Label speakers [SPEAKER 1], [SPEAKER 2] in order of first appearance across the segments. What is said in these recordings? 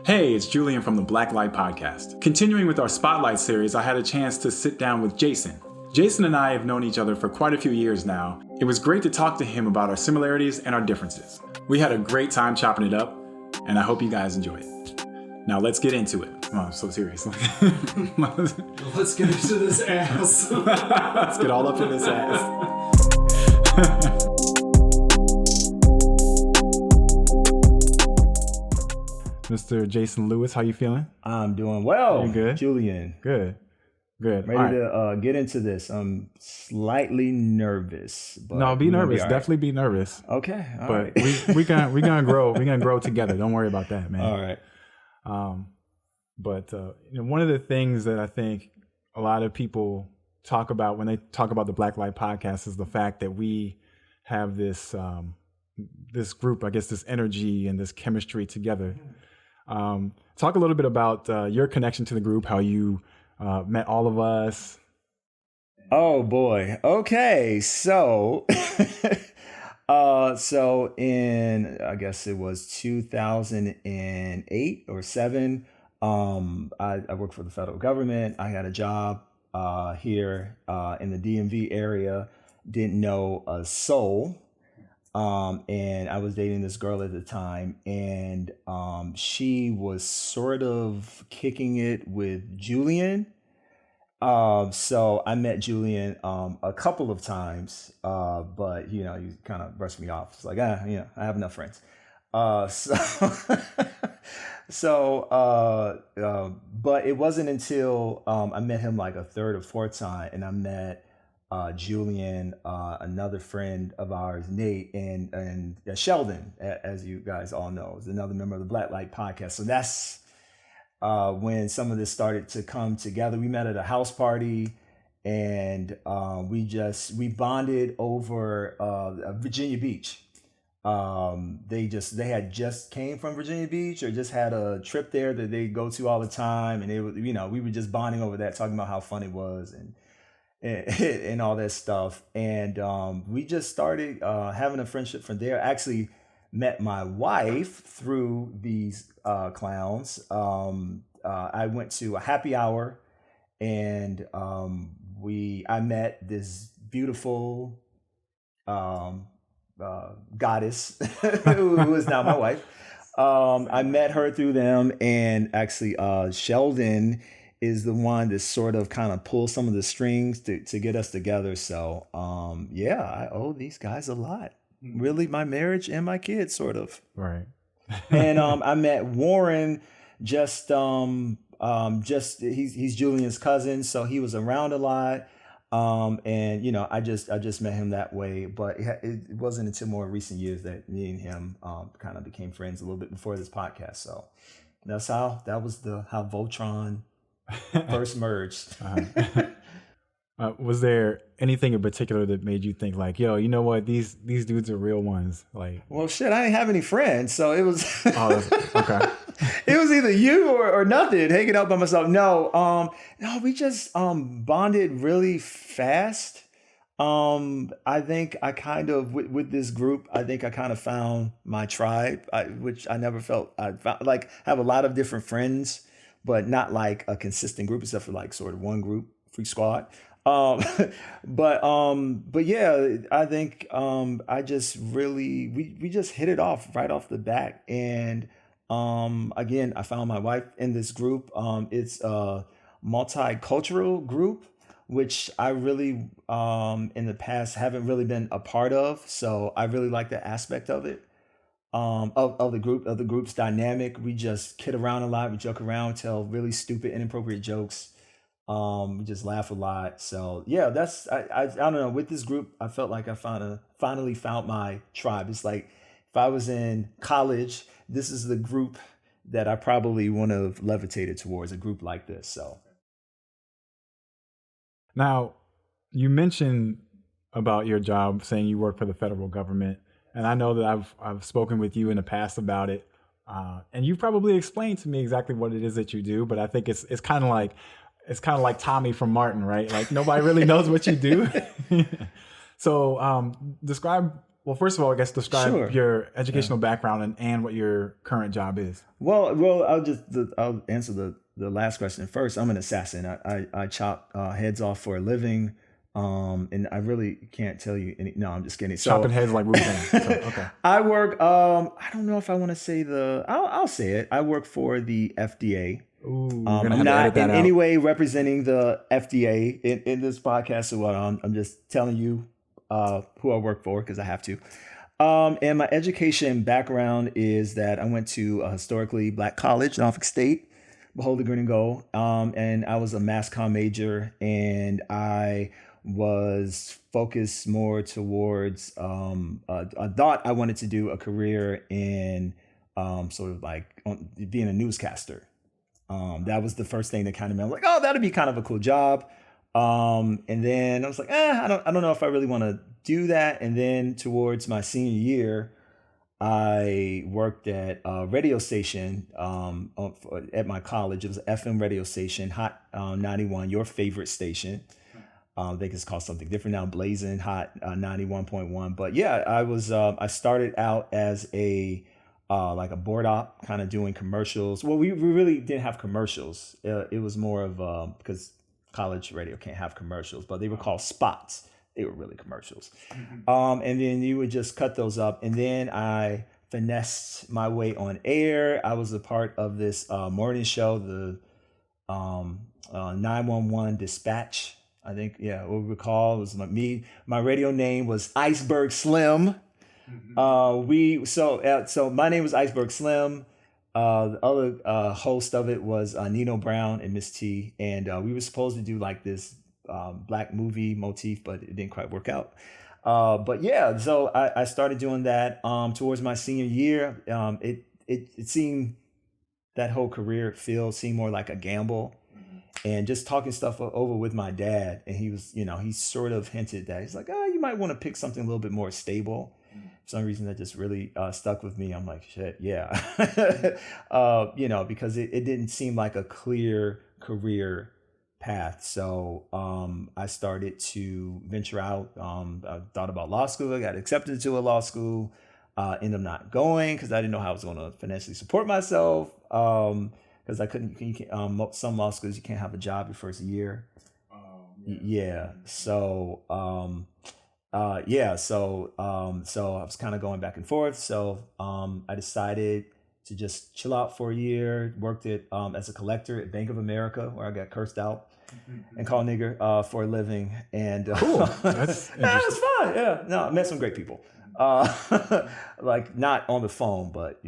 [SPEAKER 1] Hey, it's Julian from the BlackLITE podcast. Continuing with our Spotlight series, I had a chance to sit down with Jason. Jason and I have known each other for quite a few years now. It was great to talk to him about our similarities and our differences. We had a great time chopping it up, and I hope you guys enjoy it. Now let's get into it. Oh, I'm so serious.
[SPEAKER 2] Let's get into this ass.
[SPEAKER 1] Let's get all up in this ass. Mr. Jason Lewis, how you feeling?
[SPEAKER 2] I'm doing well.
[SPEAKER 1] You good?
[SPEAKER 2] Julian.
[SPEAKER 1] Good.
[SPEAKER 2] Ready to get into this. I'm slightly nervous. But
[SPEAKER 1] no, be nervous. Definitely be nervous.
[SPEAKER 2] Okay.
[SPEAKER 1] But we're gonna grow. We're gonna grow together. Don't worry about that, man.
[SPEAKER 2] All right.
[SPEAKER 1] But one of the things that I think a lot of people talk about when they talk about the BlackLITE podcast is the fact that we have this this group, I guess, this energy and this chemistry together. Talk a little bit about your connection to the group, how you met all of us.
[SPEAKER 2] Oh boy. Okay. So, so in, I guess it was 2008 or 7, I worked for the federal government. I had a job here in the DMV area, didn't know a soul. And I was dating this girl at the time, and she was sort of kicking it with Julian. So I met Julian a couple of times, but you kind of brushed me off. It's like, I have enough friends. But it wasn't until I met him like a third or fourth time, and I met Julian, another friend of ours, Nate, and Sheldon, as you guys all know, is another member of the BlackLITE podcast. So that's when some of this started to come together. We met at a house party, and we bonded over Virginia Beach. They had just came from Virginia Beach or just had a trip there that they go to all the time, and we were just bonding over that, talking about how fun it was and all that stuff. And we just started having a friendship from there. I actually met my wife through these clowns. I went to a happy hour, and I met this beautiful goddess who is now my wife. I met her through them, and actually Sheldon is the one that sort of kind of pulls some of the strings to get us together. So, I owe these guys a lot. Really, my marriage and my kids, sort of.
[SPEAKER 1] Right.
[SPEAKER 2] And I met Warren just he's Julian's cousin, so he was around a lot. And I just met him that way, but it wasn't until more recent years that me and him kind of became friends a little bit before this podcast. So that's how Voltron first merged.
[SPEAKER 1] Was there anything in particular that made you think like, yo, you know what, these dudes are real ones? Like,
[SPEAKER 2] well, shit, I didn't have any friends, so it was
[SPEAKER 1] okay.
[SPEAKER 2] It was either you or nothing, hanging out by myself. No, we just bonded really fast. I think I kind of with this group, I think I kind of found my tribe, which I never felt. I found, like, have a lot of different friends, but not like a consistent group, except for like sort of one group, Freak Squad. But yeah, I think I just really we just hit it off right off the bat. And again, I found my wife in this group. It's a multicultural group, which I really in the past haven't really been a part of. So I really like that aspect of it. Of the group's dynamic. We just kid around a lot, we joke around, tell really stupid, inappropriate jokes. We just laugh a lot. So yeah, that's I don't know. With this group, I felt like I finally found my tribe. It's like if I was in college, this is the group that I probably would have levitated towards, a group like this. So
[SPEAKER 1] now, you mentioned about your job, saying you work for the federal government, and I know that I've spoken with you in the past about it, and you've probably explained to me exactly what it is that you do. But I think it's kind of like Tommy from Martin, right? Like nobody really knows what you do. So describe Well, first of all, I guess describe
[SPEAKER 2] Sure.
[SPEAKER 1] your educational background and what your current job is.
[SPEAKER 2] Well, I'll answer the last question first. I'm an assassin. I chop heads off for a living. And I really can't tell you any. No, I'm just kidding. So
[SPEAKER 1] Chopping heads like Wu-Tang. So, okay.
[SPEAKER 2] I work. I don't know if I want to say I'll say it. I work for the FDA.
[SPEAKER 1] Ooh, you're gonna have
[SPEAKER 2] I'm
[SPEAKER 1] to
[SPEAKER 2] not
[SPEAKER 1] edit that
[SPEAKER 2] in
[SPEAKER 1] out.
[SPEAKER 2] any way representing the FDA in this podcast. So I'm just telling you who I work for because I have to. And my education background is that I went to a historically Black college, Norfolk State, Behold the Green and Gold. And I was a mass comm major, and I was focused more towards, I thought I wanted to do a career in sort of like being a newscaster. That was the first thing that kind of made me like, oh, that'd be kind of a cool job. And then I was like, I don't know if I really want to do that. And then towards my senior year, I worked at a radio station at my college. It was an FM radio station, Hot 91, your favorite station. I think it's called something different now, Blazing Hot 91.1. But yeah, I started out as a like a board op, kind of doing commercials. Well, we really didn't have commercials. It was more of because college radio can't have commercials, but they were called spots. They were really commercials. And then you would just cut those up. And then I finessed my way on air. I was a part of this morning show, the 911 Dispatch. I think, what we recall, it was my radio name was Iceberg Slim. So my name was Iceberg Slim. The other host of it was Nino Brown and Miss T, and we were supposed to do like this black movie motif, but it didn't quite work out. But yeah, so I started doing that towards my senior year. It seemed that whole career field seemed more like a gamble. And just talking stuff over with my dad, and he was, he sort of hinted that he's like, you might want to pick something a little bit more stable. For some reason that just really stuck with me. I'm like, shit, yeah. Because it didn't seem like a clear career path. So I started to venture out. I thought about law school. I got accepted to a law school. Ended up not going because I didn't know how I was going to financially support myself. Because I couldn't, some law schools, you can't have a job your first year. So I was kind of going back and forth. So I decided to just chill out for a year. Worked as a collector at Bank of America, where I got cursed out and called nigger for a living. And
[SPEAKER 1] cool. That's
[SPEAKER 2] it was fun. Yeah, no, I met some great people. Like not on the phone, but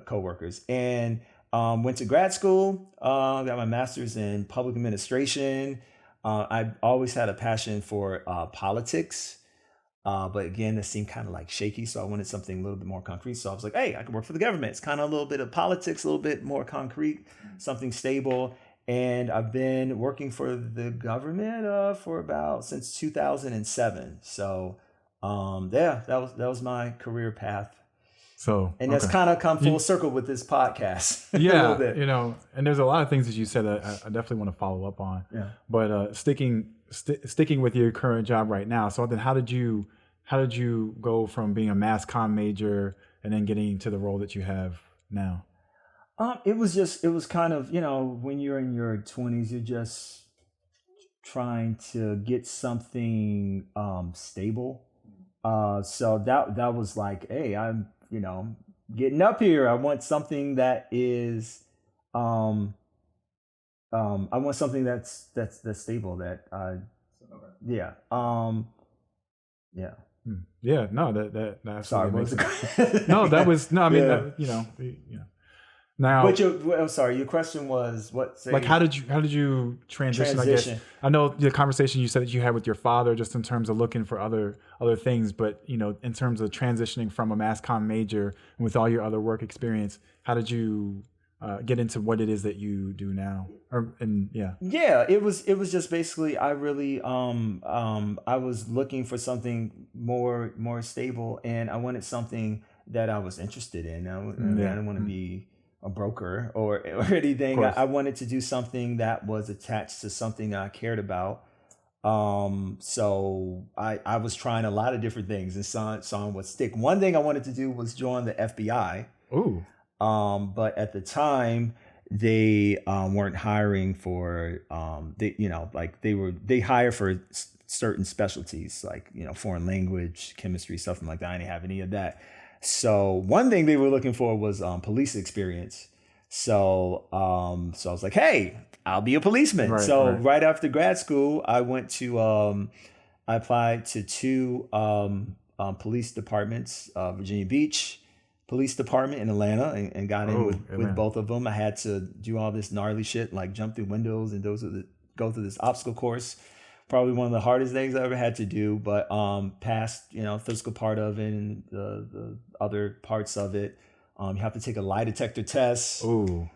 [SPEAKER 2] coworkers. And went to grad school. Got my master's in public administration. I always had a passion for politics, but again, it seemed kind of like shaky. So I wanted something a little bit more concrete. So I was like, hey, I can work for the government. It's kind of a little bit of politics, a little bit more concrete, something stable. And I've been working for the government since 2007. So that was my career path. And that's kind of come full circle with this podcast.
[SPEAKER 1] Yeah, and there's a lot of things that you said that I definitely want to follow up on.
[SPEAKER 2] Yeah.
[SPEAKER 1] But sticking with your current job right now. So then, how did you go from being a mass comm major and then getting to the role that you have now?
[SPEAKER 2] It was kind of, when you're in your 20s, you're just trying to get something stable. So that was like, hey, I'm getting up here. I want something that is, I want something that's stable. Yeah.
[SPEAKER 1] No, that.
[SPEAKER 2] Sorry, what was
[SPEAKER 1] it? No, that was no. I mean, Now,
[SPEAKER 2] but I'm sorry. Your question was what?
[SPEAKER 1] How did you transition? I guess I know the conversation you said that you had with your father, just in terms of looking for other things. But in terms of transitioning from a mass comm major and with all your other work experience, how did you get into what it is that you do now?
[SPEAKER 2] It was just basically I really I was looking for something more stable, and I wanted something that I was interested in. I didn't want to be a broker or anything. I wanted to do something that was attached to something I cared about. So I was trying a lot of different things and saw what stick. One thing I wanted to do was join the FBI.
[SPEAKER 1] Ooh.
[SPEAKER 2] But at the time they weren't hiring for they hire for certain specialties like foreign language, chemistry, something like that. I didn't have any of that. So one thing they were looking for was police experience. So I was like, hey, I'll be a policeman.
[SPEAKER 1] Right,
[SPEAKER 2] So
[SPEAKER 1] right.
[SPEAKER 2] right after grad school, I went to I applied to two police departments, Virginia Beach Police Department in Atlanta, and got in
[SPEAKER 1] Oh,
[SPEAKER 2] with
[SPEAKER 1] Atlanta.
[SPEAKER 2] both of them. I had to do all this gnarly shit like jump through windows and go through this obstacle course. Probably one of the hardest things I ever had to do, but past physical part of it and the other parts of it. You have to take a lie detector test,
[SPEAKER 1] Ooh.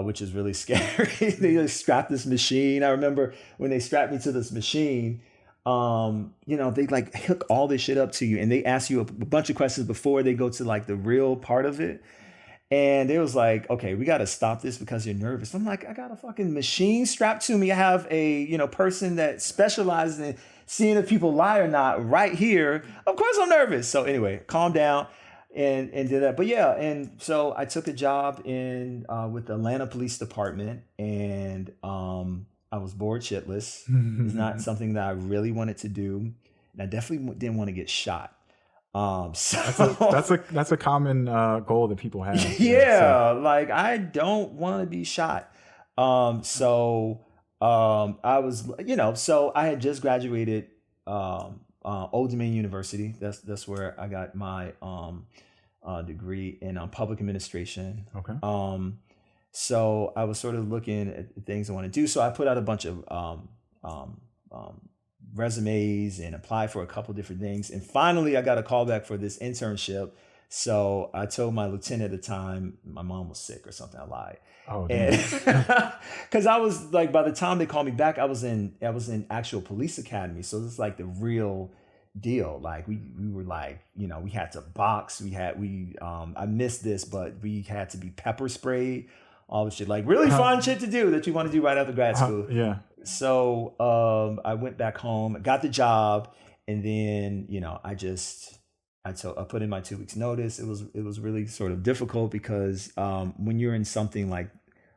[SPEAKER 2] which is really scary. They just strap this machine. I remember when they strapped me to this machine, they like hook all this shit up to you and they ask you a bunch of questions before they go to like the real part of it. And it was like, okay, we got to stop this because you're nervous. I'm like, I got a fucking machine strapped to me. I have a, person that specializes in seeing if people lie or not right here. Of course I'm nervous. So anyway, calm down and did that. But yeah, and so I took a job in with the Atlanta Police Department, and I was bored shitless. It's not something that I really wanted to do, and I definitely didn't want to get shot.
[SPEAKER 1] That's a common goal that people have.
[SPEAKER 2] Yeah, like I don't want to be shot. I was, so I had just graduated Old Dominion University. That's where I got my degree in public administration.
[SPEAKER 1] Okay.
[SPEAKER 2] So I was sort of looking at things I want to do. So I put out a bunch of resumes and applied for a couple different things. And finally, I got a call back for this internship. So I told my lieutenant at the time, my mom was sick or something. I lied.
[SPEAKER 1] Oh,
[SPEAKER 2] Because I was like, by the time they called me back, I was in actual police academy. So this is like the real deal. Like we were like, we had to box. I missed this, but we had to be pepper sprayed. All this shit, like really fun shit to do that you want to do right after grad school.
[SPEAKER 1] Yeah.
[SPEAKER 2] So I went back home, got the job, and then I put in my 2 weeks notice. It was really sort of difficult because when you're in something like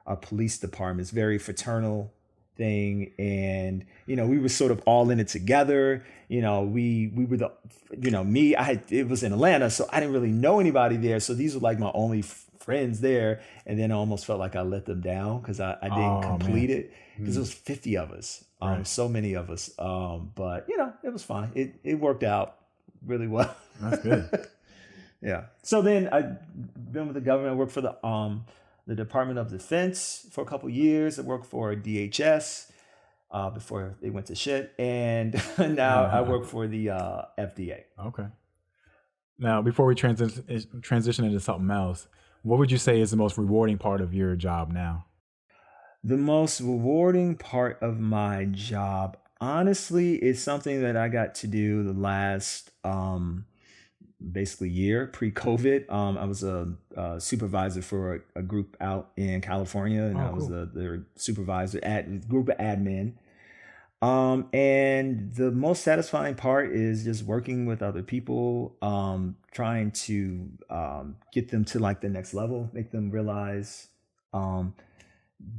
[SPEAKER 2] a police department, it's very fraternal thing, and we were sort of all in it together. We were it was in Atlanta, so I didn't really know anybody there. So these were like my only friends there, and then I almost felt like I let them down because I didn't complete it because it was 50 of us,
[SPEAKER 1] Right.
[SPEAKER 2] so many of us. But it was fine. It worked out really well.
[SPEAKER 1] That's good.
[SPEAKER 2] Yeah. So then I've been with the government. I worked for the Department of Defense for a couple years. I worked for DHS before they went to shit, and now I work for the FDA.
[SPEAKER 1] Okay. Now, before we transition into something else, what would you say is the most rewarding part of your job now?
[SPEAKER 2] The most rewarding part of my job, honestly, is something that I got to do the last basically year pre-COVID. I was a supervisor for a group out in California, and I was the supervisor at group of admin. And the most satisfying part is just working with other people, trying to get them to like the next level, make them realize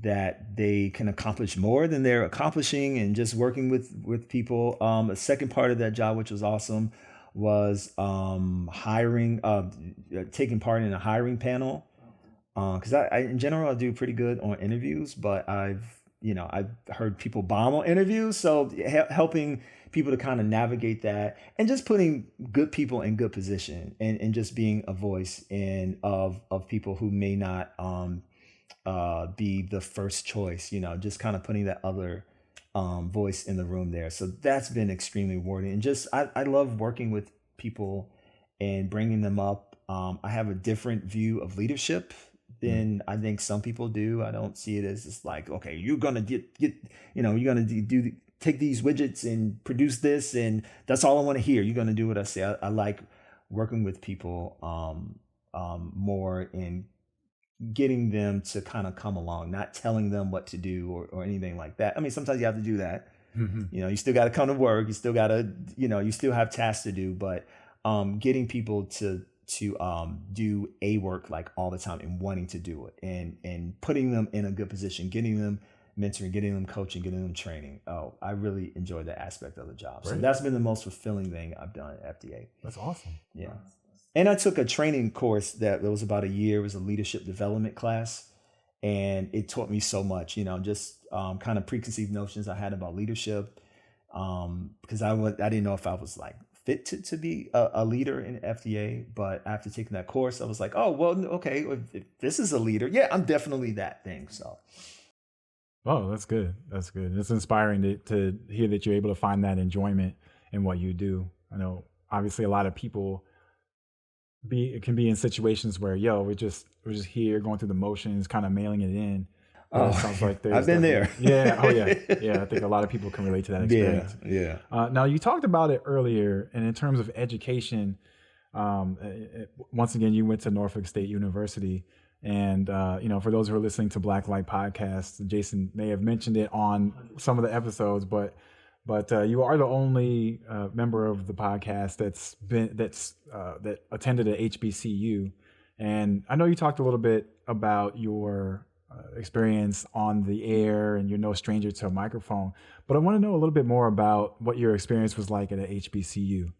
[SPEAKER 2] that they can accomplish more than they're accomplishing, and just working with people. A second part of that job, which was awesome, was hiring, taking part in a hiring panel. Because I in general I do pretty good on interviews, but I've heard people bomb on interviews, so helping people to kind of navigate that, and just putting good people in good position, and just being a voice of people who may not be the first choice, just kind of putting that other voice in the room there. So that's been extremely rewarding, and just I love working with people and bringing them up. I have a different view of leadership than I think some people do. I don't see it as just like, okay, you're gonna you're gonna take these widgets and produce this, and that's all I want to hear. You're gonna do what I say. I like working with people more and getting them to kind of come along, not telling them what to do or anything like that. I mean, sometimes you have to do that, You still got to come to work. You still got to, you still have tasks to do, but getting people to do a work like all the time and wanting to do it and putting them in a good position, getting them mentoring, getting them coaching, getting them training. Oh, I really enjoy that aspect of the job. Right. So that's been the most fulfilling thing I've done at FDA.
[SPEAKER 1] That's awesome.
[SPEAKER 2] Yeah. And I took a training course that was about a year. It was a leadership development class. And it taught me so much, just kind of preconceived notions I had about leadership. Because I didn't know if I was like fit to be a leader in FDA. But after taking that course, I was like, oh, well, okay, if this is a leader, yeah, I'm definitely that thing. So.
[SPEAKER 1] Oh, that's good. That's good. It's inspiring to hear that you're able to find that enjoyment in what you do. I know obviously a lot of people can be in situations where, we're just here going through the motions, kind of mailing it in.
[SPEAKER 2] Oh, it sounds like I've been there.
[SPEAKER 1] Yeah. Oh yeah. Yeah. I think a lot of people can relate to that experience.
[SPEAKER 2] Yeah.
[SPEAKER 1] Now you talked about it earlier, and in terms of education, once again, you went to Norfolk State University. And, for those who are listening to BlackLITE podcasts, Jason may have mentioned it on some of the episodes, but you are the only member of the podcast that attended a HBCU. And I know you talked a little bit about your experience on the air, and you're no stranger to a microphone, but I want to know a little bit more about what your experience was like at a HBCU.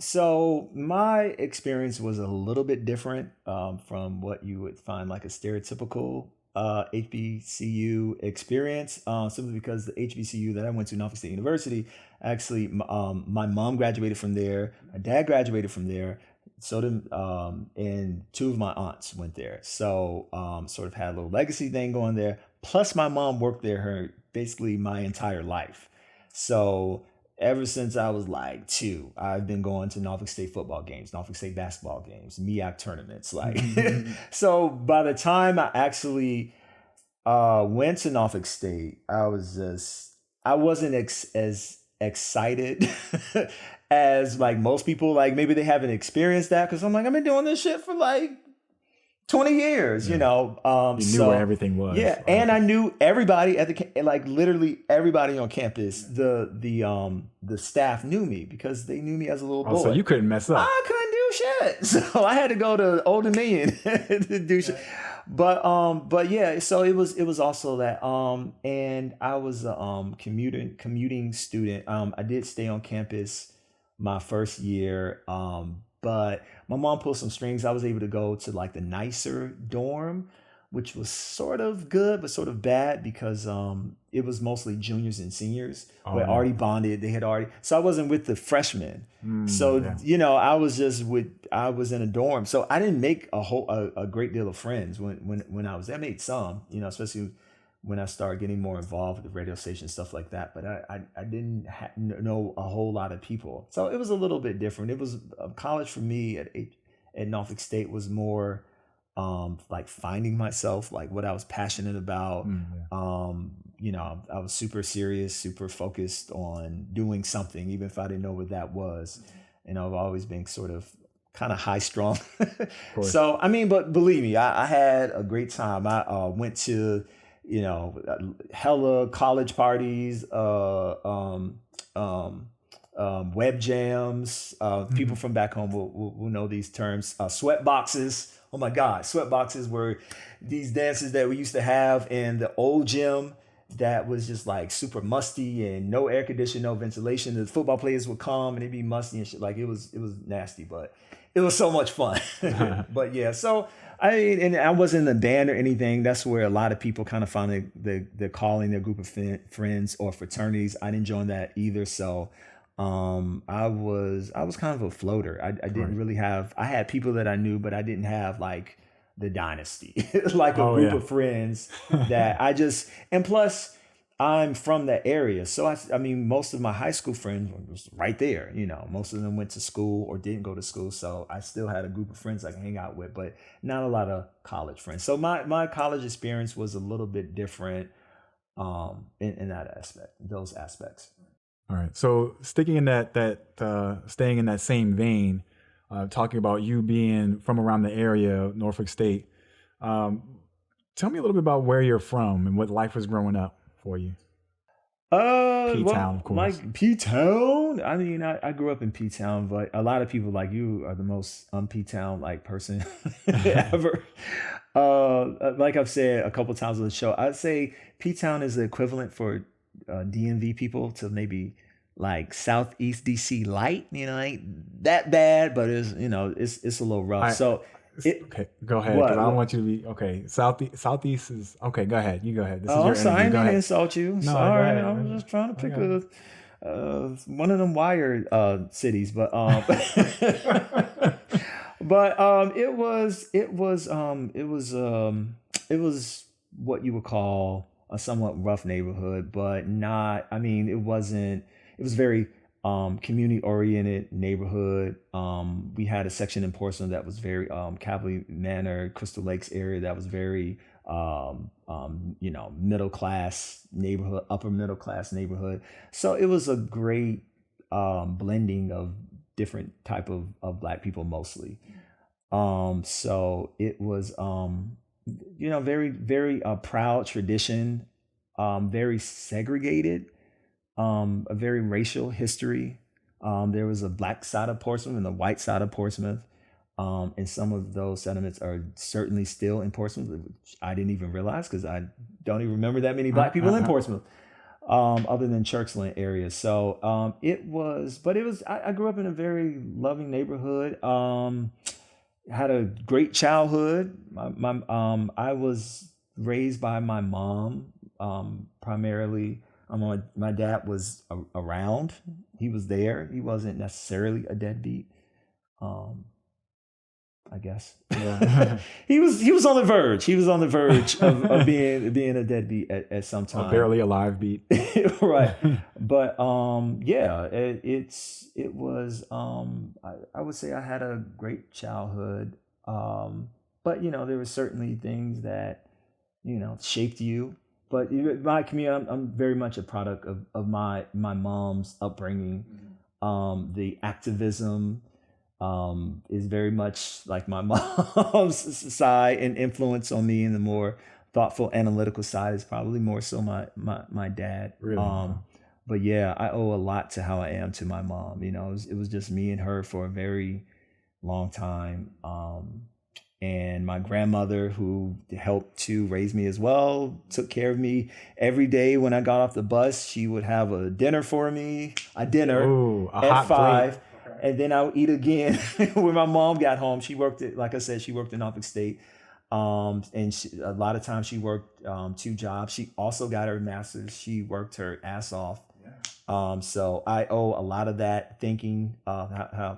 [SPEAKER 2] So my experience was a little bit different from what you would find like a stereotypical HBCU experience, simply because the HBCU that I went to, Norfolk State University, actually, my mom graduated from there, my dad graduated from there, so did, and two of my aunts went there. So sort of had a little legacy thing going there. Plus, my mom worked there basically my entire life. So ever since I was like 2, I've been going to Norfolk State football games, Norfolk State basketball games, MEAC tournaments. So by the time I actually went to Norfolk State, I wasn't as excited as like most people. Like maybe they haven't experienced that, because I'm like, I've been doing this shit for like 20 years,
[SPEAKER 1] you knew where everything was.
[SPEAKER 2] Yeah, right. And I knew everybody literally everybody on campus. The staff knew me because they knew me as a little boy.
[SPEAKER 1] So you couldn't mess up.
[SPEAKER 2] I couldn't do shit, so I had to go to Old Dominion to do shit. But yeah, so it was also that. And I was a commuting student. I did stay on campus my first year. But my mom pulled some strings. I was able to go to like the nicer dorm, which was sort of good, but sort of bad because it was mostly juniors and seniors who had already bonded. They had already, so I wasn't with the freshmen. I was I was in a dorm. So I didn't make a great deal of friends when I was there. I made some, especially when I started getting more involved with the radio station, stuff like that. But I didn't know a whole lot of people. So it was a little bit different. It was college for me at Norfolk State was more like finding myself, like what I was passionate about. I was super serious, super focused on doing something, even if I didn't know what that was. And I've always been sort of kind of high strung. So, but believe me, I had a great time. I went to hella college parties, web jams. People from back home will know these terms. Sweat boxes. Oh my God, sweat boxes were these dances that we used to have in the old gym that was just like super musty and no air conditioning, no ventilation. The football players would come and it'd be musty and shit. Like it was nasty, but it was so much fun. But yeah, so and I wasn't in a band or anything. That's where a lot of people kind of find they're calling their group of friends or fraternities. I didn't join that either. So I was kind of a floater. I didn't really have, I had people that I knew, but I didn't have like the dynasty, like a group of friends that and plus I'm from that area. So most of my high school friends were just right there. Most of them went to school or didn't go to school. So I still had a group of friends I can hang out with, but not a lot of college friends. So my college experience was a little bit different in that aspect, those aspects.
[SPEAKER 1] All right. So sticking in staying in that same vein, talking about you being from around the area of Norfolk State, tell me a little bit about where you're from and what life was growing up. for you?
[SPEAKER 2] Well,
[SPEAKER 1] P-Town, of course.
[SPEAKER 2] like P-Town. I mean, I grew up in P-Town, but a lot of people like you are the most P-Town like person ever. Like I've said a couple times on the show, I'd say P-Town is the equivalent for DMV people to maybe like Southeast DC light. You know, ain't that bad, but it's a little rough. So
[SPEAKER 1] Okay, go ahead, because I don't want you to be okay. Southeast is okay. Go ahead. You go ahead. This is
[SPEAKER 2] Oh,
[SPEAKER 1] your
[SPEAKER 2] I'm sorry. I
[SPEAKER 1] interview.
[SPEAKER 2] didn't
[SPEAKER 1] Go
[SPEAKER 2] mean to
[SPEAKER 1] ahead.
[SPEAKER 2] insult you.
[SPEAKER 1] No, go
[SPEAKER 2] Sorry.
[SPEAKER 1] ahead.
[SPEAKER 2] I was just trying to
[SPEAKER 1] I
[SPEAKER 2] pick
[SPEAKER 1] got it.
[SPEAKER 2] one of them wired cities, but but it was what you would call a somewhat rough neighborhood, but not. I mean, it wasn't. It was very community oriented neighborhood. We had a section in Portsmouth that was very Cavalry Manor, Crystal Lakes area that was very middle class neighborhood, upper middle class neighborhood. So it was a great blending of different type of Black people mostly. So it was very very proud tradition, very segregated, a very racial history. There was a Black side of Portsmouth and a white side of Portsmouth. And some of those sentiments are certainly still in Portsmouth, which I didn't even realize because I don't even remember that many Black people in Portsmouth, other than Churchland area. So I grew up in a very loving neighborhood. Had a great childhood. I was raised by my mom primarily. My dad was around. He was there. He wasn't necessarily a deadbeat. I guess. Yeah. he was on the verge. He was on the verge of being a deadbeat at some time.
[SPEAKER 1] A barely alive beat.
[SPEAKER 2] Right. But it was I would say I had a great childhood. But there were certainly things that shaped you. But my community, I'm very much a product of my mom's upbringing. The activism is very much like my mom's side and influence on me, and the more thoughtful, analytical side is probably more so my dad.
[SPEAKER 1] Really?
[SPEAKER 2] But yeah, I owe a lot to how I am to my mom. It was just me and her for a very long time. And my grandmother, who helped to raise me as well, took care of me every day. When I got off the bus, she would have a dinner for me, at
[SPEAKER 1] hot
[SPEAKER 2] 5.
[SPEAKER 1] plate.
[SPEAKER 2] And then I would eat again when my mom got home. She worked like I said, she worked in Norfolk State. And a lot of times she worked 2 jobs. She also got her master's. She worked her ass off. So I owe a lot of that thinking to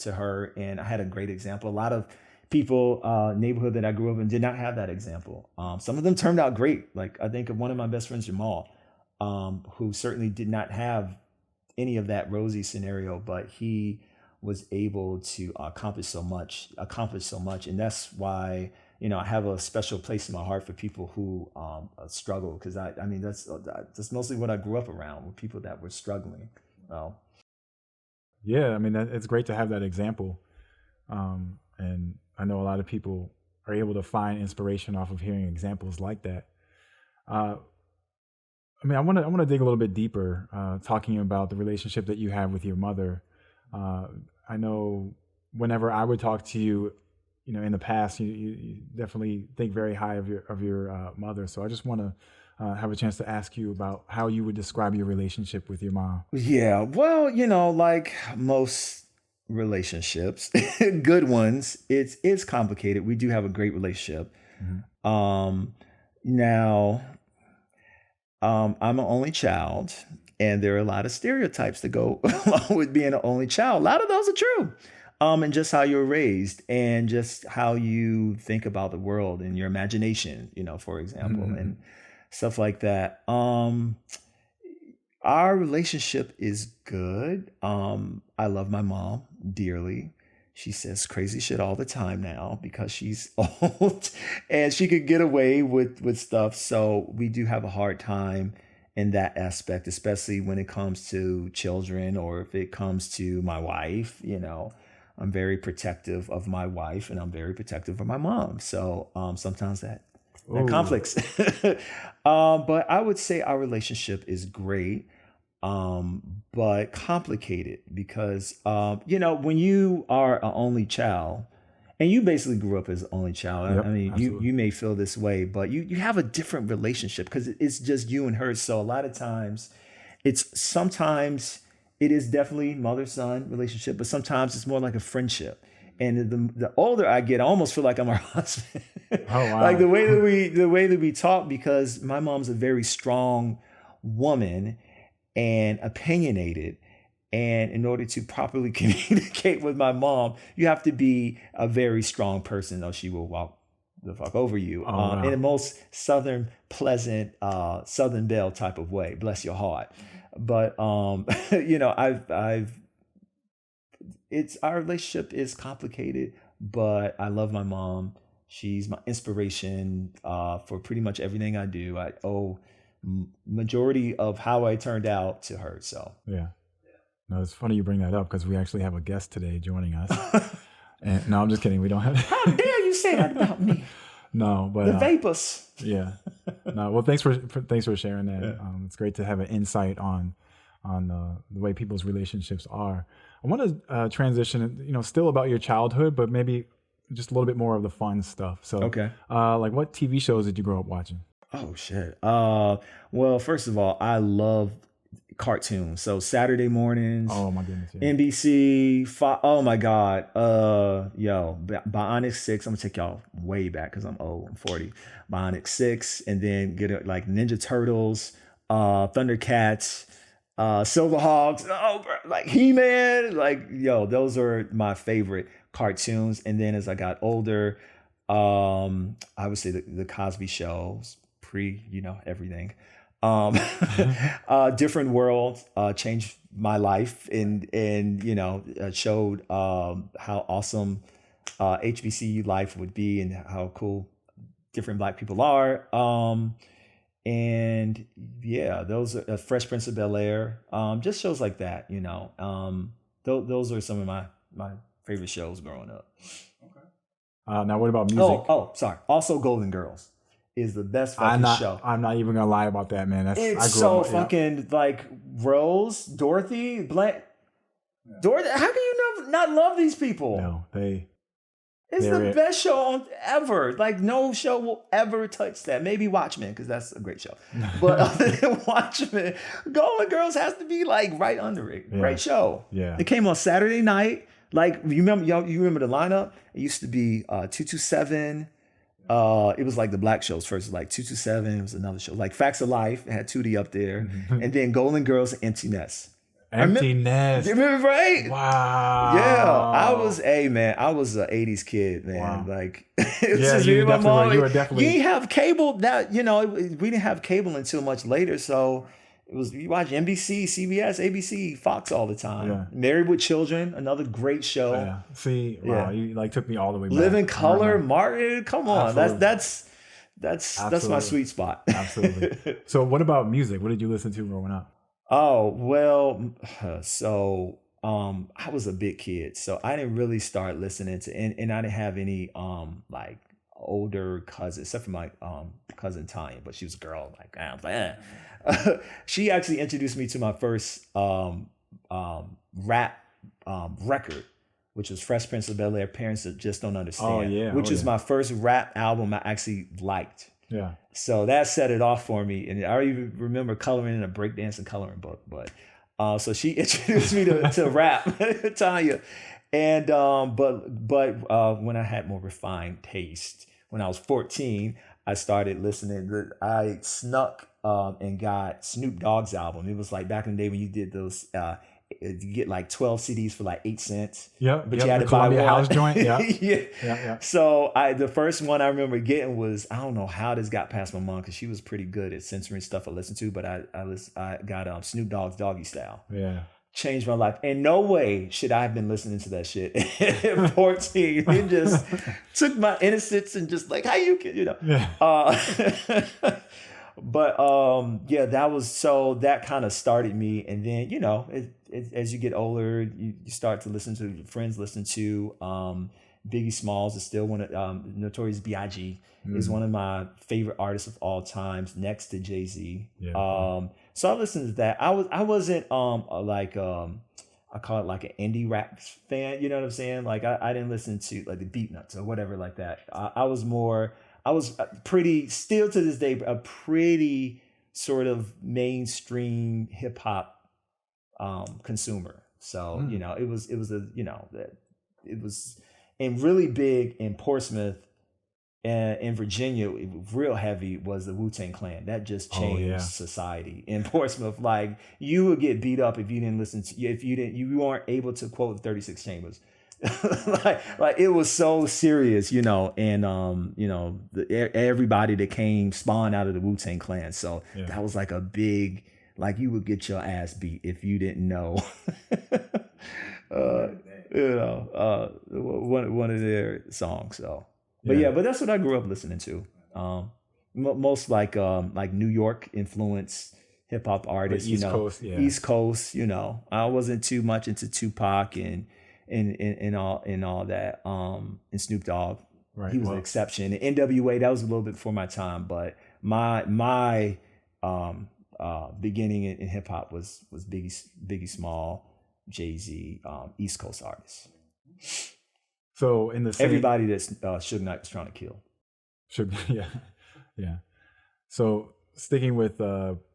[SPEAKER 2] her. And I had a great example. A lot of people, neighborhood that I grew up in, did not have that example. Some of them turned out great. Like I think of one of my best friends, Jamal, who certainly did not have any of that rosy scenario, but he was able to accomplish so much. And that's why, I have a special place in my heart for people who struggle. Because I mean, that's mostly what I grew up around, with people that were struggling.
[SPEAKER 1] Yeah, I mean, it's great to have that example. And I know a lot of people are able to find inspiration off of hearing examples like that. I mean, I want to dig a little bit deeper, talking about the relationship that you have with your mother. I know whenever I would talk to you, in the past, you definitely think very high of your mother. So I just want to have a chance to ask you about how you would describe your relationship with your mom.
[SPEAKER 2] Yeah, well, like most relationships, good ones, it's complicated. We do have a great relationship. Now, I'm an only child, and there are a lot of stereotypes that go along with being an only child. A lot of those are true. And just how you're raised, and just how you think about the world and your imagination, for example, and stuff like that. Our relationship is good. I love my mom dearly. She says crazy shit all the time now because she's old and she could get away with stuff. So we do have a hard time in that aspect, especially when it comes to children, or if it comes to my wife. I'm very protective of my wife, and I'm very protective of my mom. So sometimes that and
[SPEAKER 1] Ooh.
[SPEAKER 2] conflicts. But I would say our relationship is great, but complicated because, when you are an only child, and you basically grew up as an only child. I
[SPEAKER 1] Yep,
[SPEAKER 2] mean, you
[SPEAKER 1] absolutely.
[SPEAKER 2] you may feel this way, but you have a different relationship because it's just you and her. So a lot of times, sometimes it is definitely mother son relationship, but sometimes it's more like a friendship. And the older I get, I almost feel like I'm her husband.
[SPEAKER 1] Oh
[SPEAKER 2] Like
[SPEAKER 1] wow.
[SPEAKER 2] the way that we talk, because my mom's a very strong woman and opinionated. And in order to properly communicate with my mom, you have to be a very strong person, or she will walk the fuck over you,
[SPEAKER 1] Oh
[SPEAKER 2] in
[SPEAKER 1] wow.
[SPEAKER 2] the most southern, pleasant, Southern Belle type of way. Bless your heart. But I've it's our relationship is complicated, but I love my mom. She's my inspiration for pretty much everything I do. I owe majority of how I turned out to her. So.
[SPEAKER 1] Yeah. No, it's funny you bring that up because we actually have a guest today joining us. And no, I'm just kidding. We don't
[SPEAKER 2] How
[SPEAKER 1] have.
[SPEAKER 2] dare you say that about me?
[SPEAKER 1] No, but
[SPEAKER 2] The vapors.
[SPEAKER 1] yeah. No, well, thanks for sharing that.
[SPEAKER 2] Yeah.
[SPEAKER 1] It's great to have an insight on the way people's relationships are. I want to transition, still about your childhood, but maybe just a little bit more of the fun stuff. So,
[SPEAKER 2] Okay.
[SPEAKER 1] like, what TV shows did you grow up watching?
[SPEAKER 2] Oh shit. Well, first of all, I love cartoons. So Saturday mornings,
[SPEAKER 1] Oh my goodness, yeah.
[SPEAKER 2] NBC, oh my God. Bionic 6. I'm gonna take y'all way back because I'm old. I'm 40. Bionic 6, and then get it like Ninja Turtles, Thundercats, Silverhawks, like He-Man, those are my favorite cartoons. And then as I got older, I would say the Cosby Shows, everything. Um, Different World changed my life, and showed how awesome HBCU life would be, and how cool different Black people are. And yeah, those are Fresh Prince of Bel-Air, just shows like that. Those are some of my favorite shows growing up.
[SPEAKER 1] Now, what about music?
[SPEAKER 2] Sorry. Also, Golden Girls is the best
[SPEAKER 1] I'm
[SPEAKER 2] fucking show.
[SPEAKER 1] not even gonna lie about that, man.
[SPEAKER 2] It's
[SPEAKER 1] I grew
[SPEAKER 2] so
[SPEAKER 1] up. Yeah.
[SPEAKER 2] fucking like Rose, Dorothy, Dorothy. How can you not love these people?
[SPEAKER 1] No,
[SPEAKER 2] It's
[SPEAKER 1] they're
[SPEAKER 2] the
[SPEAKER 1] it.
[SPEAKER 2] best show ever. Like no show will ever touch that. Maybe Watchmen, because that's a great show. But other than Watchmen, Golden Girls has to be like right under it.
[SPEAKER 1] Yeah.
[SPEAKER 2] Great show.
[SPEAKER 1] Yeah.
[SPEAKER 2] It came on Saturday night. Like you remember the lineup? It used to be 227. It was like the Black shows first, like 227. It was another show, like Facts of Life. It had Tootie up there, and then Golden Girls, and Empty Nest.
[SPEAKER 1] Empty Nest.
[SPEAKER 2] You remember, right?
[SPEAKER 1] Wow.
[SPEAKER 2] Yeah, I was an '80s kid, man.
[SPEAKER 1] Wow.
[SPEAKER 2] Like it was
[SPEAKER 1] Yeah,
[SPEAKER 2] just
[SPEAKER 1] you
[SPEAKER 2] me and my
[SPEAKER 1] definitely
[SPEAKER 2] mom.
[SPEAKER 1] were. You were definitely.
[SPEAKER 2] You didn't have cable. We didn't have cable until much later, so it was you watch NBC, CBS, ABC, Fox all the time.
[SPEAKER 1] Yeah.
[SPEAKER 2] Married with Children, another great show.
[SPEAKER 1] Yeah. See, wow, you like took me all the way back.
[SPEAKER 2] Living Color, Martin. Come on,
[SPEAKER 1] Absolutely.
[SPEAKER 2] that's my sweet spot.
[SPEAKER 1] Absolutely. So, what about music? What did you listen to growing up?
[SPEAKER 2] Oh, well, so I was a big kid, so I didn't really start listening to, and I didn't have any like older cousins, except for my cousin Tanya, but she was a girl. Like I was like, she actually introduced me to my first rap record, which was Fresh Prince of Bel-Air. Parents That Just Don't Understand.
[SPEAKER 1] Oh, yeah.
[SPEAKER 2] Which is my first rap album I actually liked.
[SPEAKER 1] Yeah.
[SPEAKER 2] So that set it off for me. And I even remember coloring in a breakdancing coloring book. But so she introduced me to rap, Tanya. And but when I had more refined taste, when I was 14, I started listening. I snuck and got Snoop Dogg's album. It was like back in the day when you did those you get like 12 CDs for like 8 cents.
[SPEAKER 1] Yeah,
[SPEAKER 2] but you had
[SPEAKER 1] the
[SPEAKER 2] to buy
[SPEAKER 1] Columbia
[SPEAKER 2] one.
[SPEAKER 1] House joint. Yeah.
[SPEAKER 2] Yeah. So the first one I remember getting was, I don't know how this got past my mom because she was pretty good at censoring stuff I listened to, but I got Snoop Dogg's Doggy Style.
[SPEAKER 1] Yeah.
[SPEAKER 2] Changed my life. In no way should I have been listening to that shit at 14. It just took my innocence and just like, how you can,
[SPEAKER 1] Yeah.
[SPEAKER 2] But yeah, that kind of started me. And then, as you get older, you start to listen to your friends listen to. Biggie Smalls is still one of Notorious B.I.G. is one of my favorite artists of all times, next to Jay-Z.
[SPEAKER 1] Yeah.
[SPEAKER 2] So I listened to that. I wasn't I call it like an indie rap fan. You know what I'm saying? Like I didn't listen to like the Beatnuts or whatever like that. I was pretty, still to this day, a pretty sort of mainstream hip hop consumer. So it was and really big in Portsmouth and in Virginia. Real heavy was the Wu-Tang Clan. That just changed society in Portsmouth. Like you would get beat up if you didn't listen to, if you weren't able to quote 36 Chambers. like it was so serious, and everybody that came spawned out of the Wu-Tang Clan. So that was like a big, like you would get your ass beat if you didn't know. One of their songs. So, but that's what I grew up listening to. Most like New York influence hip hop artists.
[SPEAKER 1] East Coast.
[SPEAKER 2] East Coast. I wasn't too much into Tupac and all that. And Snoop Dogg. Right. He was an exception. And NWA, that was a little bit before my time, but my beginning in hip hop was Biggie Small, Jay-Z, East Coast artists.
[SPEAKER 1] So in the same,
[SPEAKER 2] everybody that's Suge Knight was trying to kill.
[SPEAKER 1] Yeah. So sticking with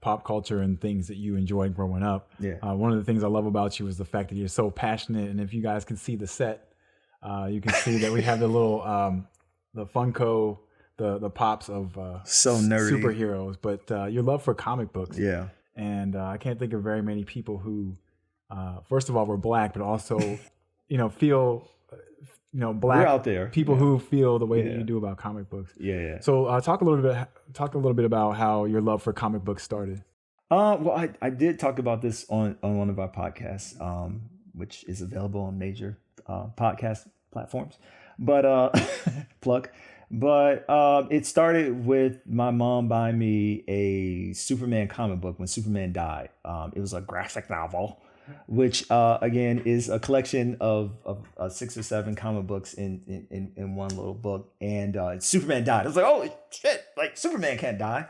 [SPEAKER 1] pop culture and things that you enjoyed growing up, one of the things I love about you is the fact that you're so passionate. And if you guys can see the set, you can see that we have the little the Funko, the pops of
[SPEAKER 2] so nerdy
[SPEAKER 1] superheroes, but your love for comic books.
[SPEAKER 2] Yeah.
[SPEAKER 1] And I can't think of very many people who, first of all, were Black, but also, feel, Black.
[SPEAKER 2] We're out there.
[SPEAKER 1] People who feel the way that you do about comic books.
[SPEAKER 2] Yeah.
[SPEAKER 1] So talk a little bit about how your love for comic books started.
[SPEAKER 2] Well, I did talk about this on one of our podcasts, which is available on major podcast platforms. But plug. But it started with my mom buying me a Superman comic book when Superman died. It was a graphic novel, which again is a collection of 6 or 7 comic books in one little book. And Superman died. I was like, oh shit! Like Superman can't die,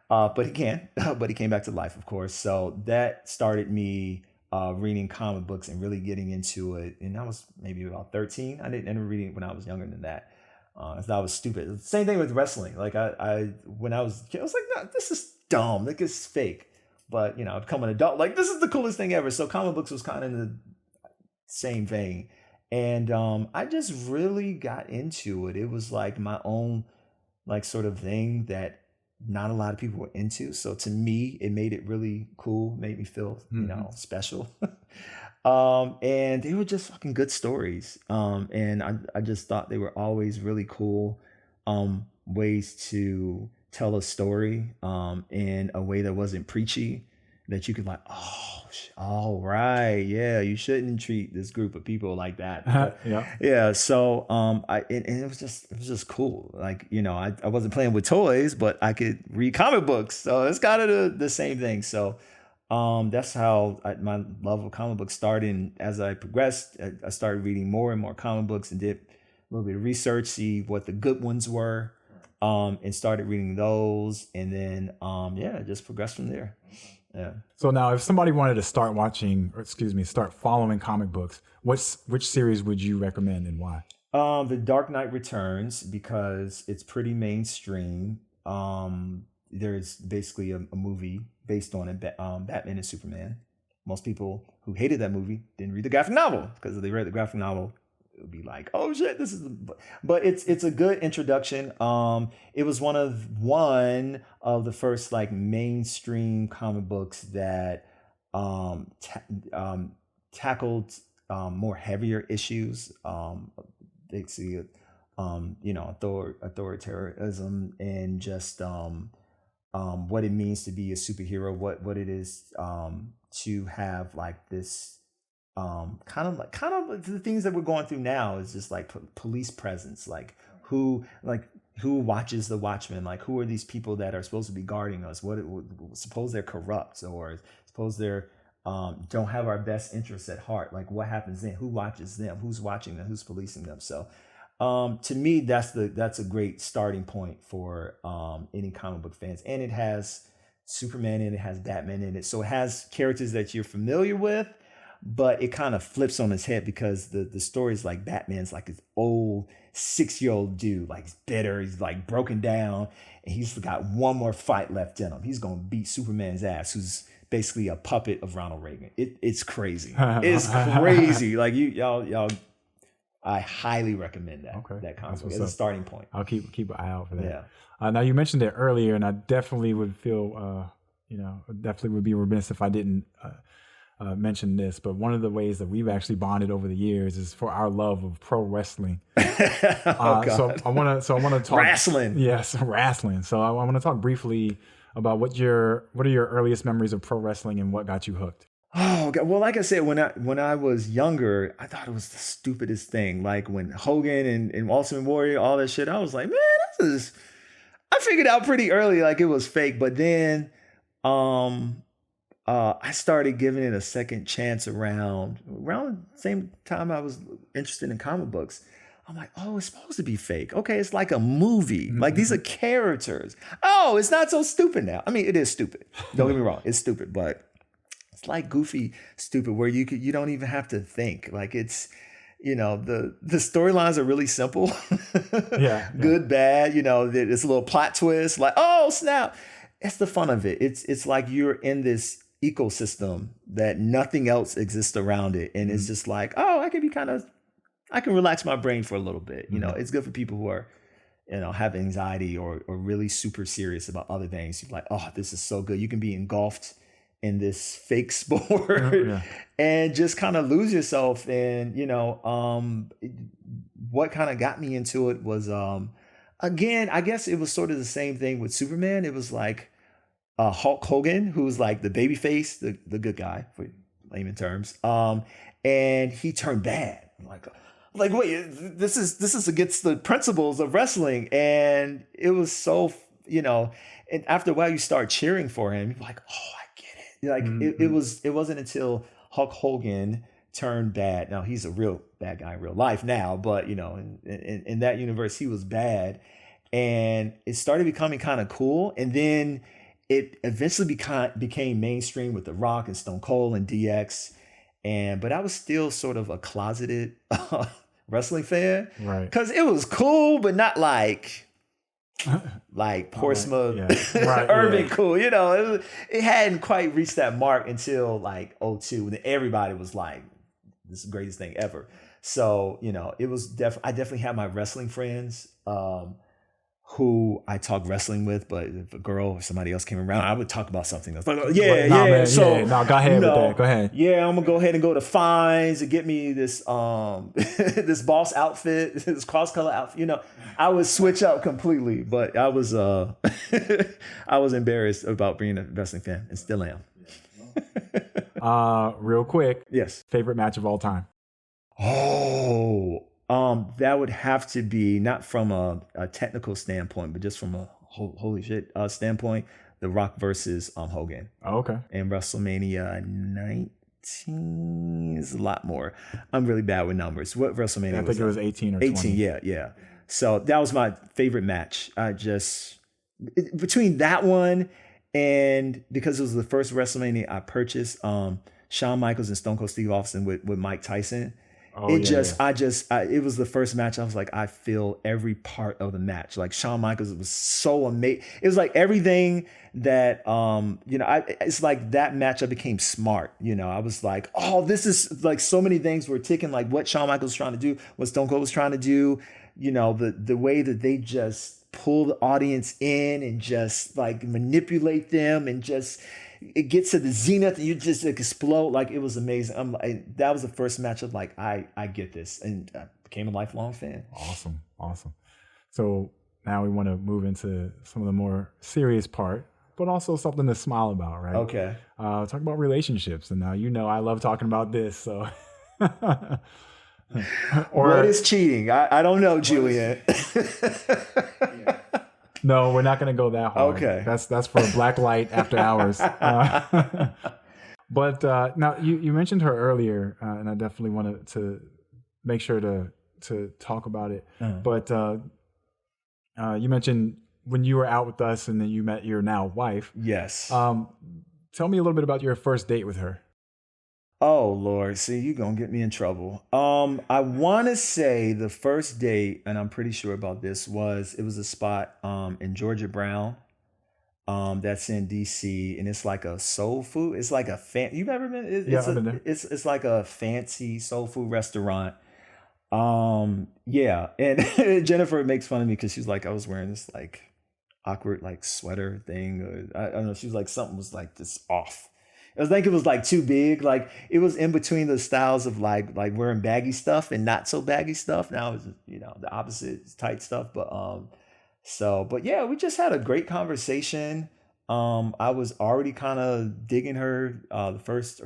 [SPEAKER 2] but he can. But he came back to life, of course. So that started me reading comic books and really getting into it. And I was maybe about 13. I didn't ever read it when I was younger than that. I thought it was stupid. Same thing with wrestling. Like I when I was a kid, I was like, no, this is dumb. Like it's fake. But I've become an adult. Like this is the coolest thing ever. So comic books was kind of in the same vein. And I just really got into it. It was like my own like sort of thing that not a lot of people were into. So to me, it made it really cool, made me feel, special. And they were just fucking good stories. And I just thought they were always really cool ways to tell a story in a way that wasn't preachy, that you could like, all right, yeah, you shouldn't treat this group of people like that. Yeah. So it was just cool. Like, I wasn't playing with toys, but I could read comic books. So it's kind of the same thing. So that's how my love of comic books started. And as I progressed, I started reading more and more comic books and did a little bit of research, see what the good ones were, and started reading those. And then, just progressed from there. Yeah.
[SPEAKER 1] So now if somebody wanted to start following comic books, which series would you recommend and why?
[SPEAKER 2] The Dark Knight Returns, because it's pretty mainstream. There's basically a movie based on it, Batman and Superman. Most people who hated that movie didn't read the graphic novel, because if they read the graphic novel, it would be like, oh shit, this is. But it's a good introduction. It was one of the first like mainstream comic books that tackled more heavier issues. Basically, authoritarianism and just what it means to be a superhero, what it is to have like this kind of like the things that we're going through now is just like police presence, like who watches the Watchmen, like who are these people that are supposed to be guarding us, suppose they're corrupt, or suppose they're don't have our best interests at heart, like what happens then, who watches them, who's watching them, who's policing them. So To me, that's a great starting point for any comic book fans. And it has Superman in it, has Batman in it. So it has characters that you're familiar with, but it kind of flips on its head because the story is like Batman's like this old 6-year-old dude, like he's bitter, he's like broken down, and he's got one more fight left in him. He's gonna beat Superman's ass, who's basically a puppet of Ronald Reagan. It's crazy. It's crazy. Like y'all. I highly recommend that.
[SPEAKER 1] Okay.
[SPEAKER 2] That concept as a starting point.
[SPEAKER 1] I'll keep an eye out for that.
[SPEAKER 2] Yeah.
[SPEAKER 1] Now you mentioned it earlier, and I definitely would feel, definitely would be remiss if I didn't mention this. But one of the ways that we've actually bonded over the years is for our love of pro wrestling. So I want to talk
[SPEAKER 2] wrestling.
[SPEAKER 1] Yes, wrestling. So I want to talk briefly about what are your earliest memories of pro wrestling and what got you hooked.
[SPEAKER 2] Oh God. Well, like I said, when I was younger, I thought it was the stupidest thing. Like when Hogan and Ultimate Warrior, all that shit, I was like, man, I figured out pretty early like it was fake. But then I started giving it a second chance around the same time I was interested in comic books. I'm like, oh, it's supposed to be fake. Okay, it's like a movie. Like these are characters. Oh, it's not so stupid now. I mean, it is stupid. Don't get me wrong, it's stupid, but it's like goofy stupid where you don't even have to think. Like it's, the storylines are really simple. Good, bad, it's a little plot twist, like, oh snap. It's the fun of it. It's like you're in this ecosystem that nothing else exists around it. And it's just like, oh, I can relax my brain for a little bit. It's good for people who are, have anxiety or really super serious about other things. You're like, oh, this is so good. You can be engulfed in this fake sport and just kind of lose yourself. And, what kind of got me into it was, again, I guess it was sort of the same thing with Superman. It was like Hulk Hogan, who's like the baby face, the good guy for layman terms. And he turned bad. Like, wait, this is against the principles of wrestling. And it was so, and after a while you start cheering for him. You're like, oh, like it wasn't until Hulk Hogan turned bad. Now he's a real bad guy in real life now, but in that universe he was bad, and it started becoming kind of cool. And then it eventually became mainstream with The Rock and Stone Cold and DX. But I was still sort of a closeted wrestling fan,
[SPEAKER 1] right?
[SPEAKER 2] Because it was cool, but not like Portsmouth, urban cool. It hadn't quite reached that mark until like 2002, when everybody was like, "This is the greatest thing ever." So it was I definitely had my wrestling friends who I talk wrestling with, but if a girl or somebody else came around, I would talk about something else. Like,
[SPEAKER 1] go ahead with that. Go ahead.
[SPEAKER 2] Yeah, I'm gonna go ahead and go to Fines and get me this this boss outfit, this cross color outfit. I would switch out completely, but I was I was embarrassed about being a wrestling fan, and still am.
[SPEAKER 1] Real quick,
[SPEAKER 2] yes,
[SPEAKER 1] favorite match of all time.
[SPEAKER 2] Oh. That would have to be not from a technical standpoint, but just from a holy shit standpoint. The Rock versus Hogan.
[SPEAKER 1] Oh, okay.
[SPEAKER 2] And WrestleMania 19 is a lot more. I'm really bad with numbers. What WrestleMania?
[SPEAKER 1] I think it was 18 or 20.
[SPEAKER 2] 18. Yeah. So that was my favorite match. Between that one and because it was the first WrestleMania I purchased, Shawn Michaels and Stone Cold Steve Austin with Mike Tyson. It was the first match. I was like, I feel every part of the match. Like Shawn Michaels was so amazing. It was like everything that, it's like that match. I became smart. I was like, oh, this is like so many things were ticking, like what Shawn Michaels was trying to do, what Stone Cold was trying to do, the way that they just pull the audience in and just like manipulate them and just, it gets to the zenith and you just explode. Like it was amazing. That was the first match of like, I get this, and I became a lifelong fan.
[SPEAKER 1] Awesome. So now we want to move into some of the more serious part, but also something to smile about, right?
[SPEAKER 2] Okay.
[SPEAKER 1] Talk about relationships. And now I love talking about this. So
[SPEAKER 2] what is cheating? I don't know, Julian.
[SPEAKER 1] No, we're not going to go that hard.
[SPEAKER 2] Okay.
[SPEAKER 1] That's for BlackLITE after hours. But now you mentioned her earlier, and I definitely wanted to make sure to to talk about it.
[SPEAKER 2] Uh-huh.
[SPEAKER 1] But you mentioned when you were out with us and then you met your now wife.
[SPEAKER 2] Yes.
[SPEAKER 1] Tell me a little bit about your first date with her.
[SPEAKER 2] Oh Lord, see, you gonna get me in trouble. I want to say the first date, and I'm pretty sure about this, it was a spot in Georgia Brown. That's in DC, and it's like a soul food. It's like a You've ever been?
[SPEAKER 1] Yeah, I've been there.
[SPEAKER 2] It's like a fancy soul food restaurant. Yeah, and Jennifer makes fun of me because she's like, I was wearing this like awkward like sweater thing. Or, I don't know. She was like, something was like this off. I think it was like too big. Like it was in between the styles of like wearing baggy stuff and not so baggy stuff. Now it's the opposite, it's tight stuff. But yeah, we just had a great conversation. I was already kind of digging her the first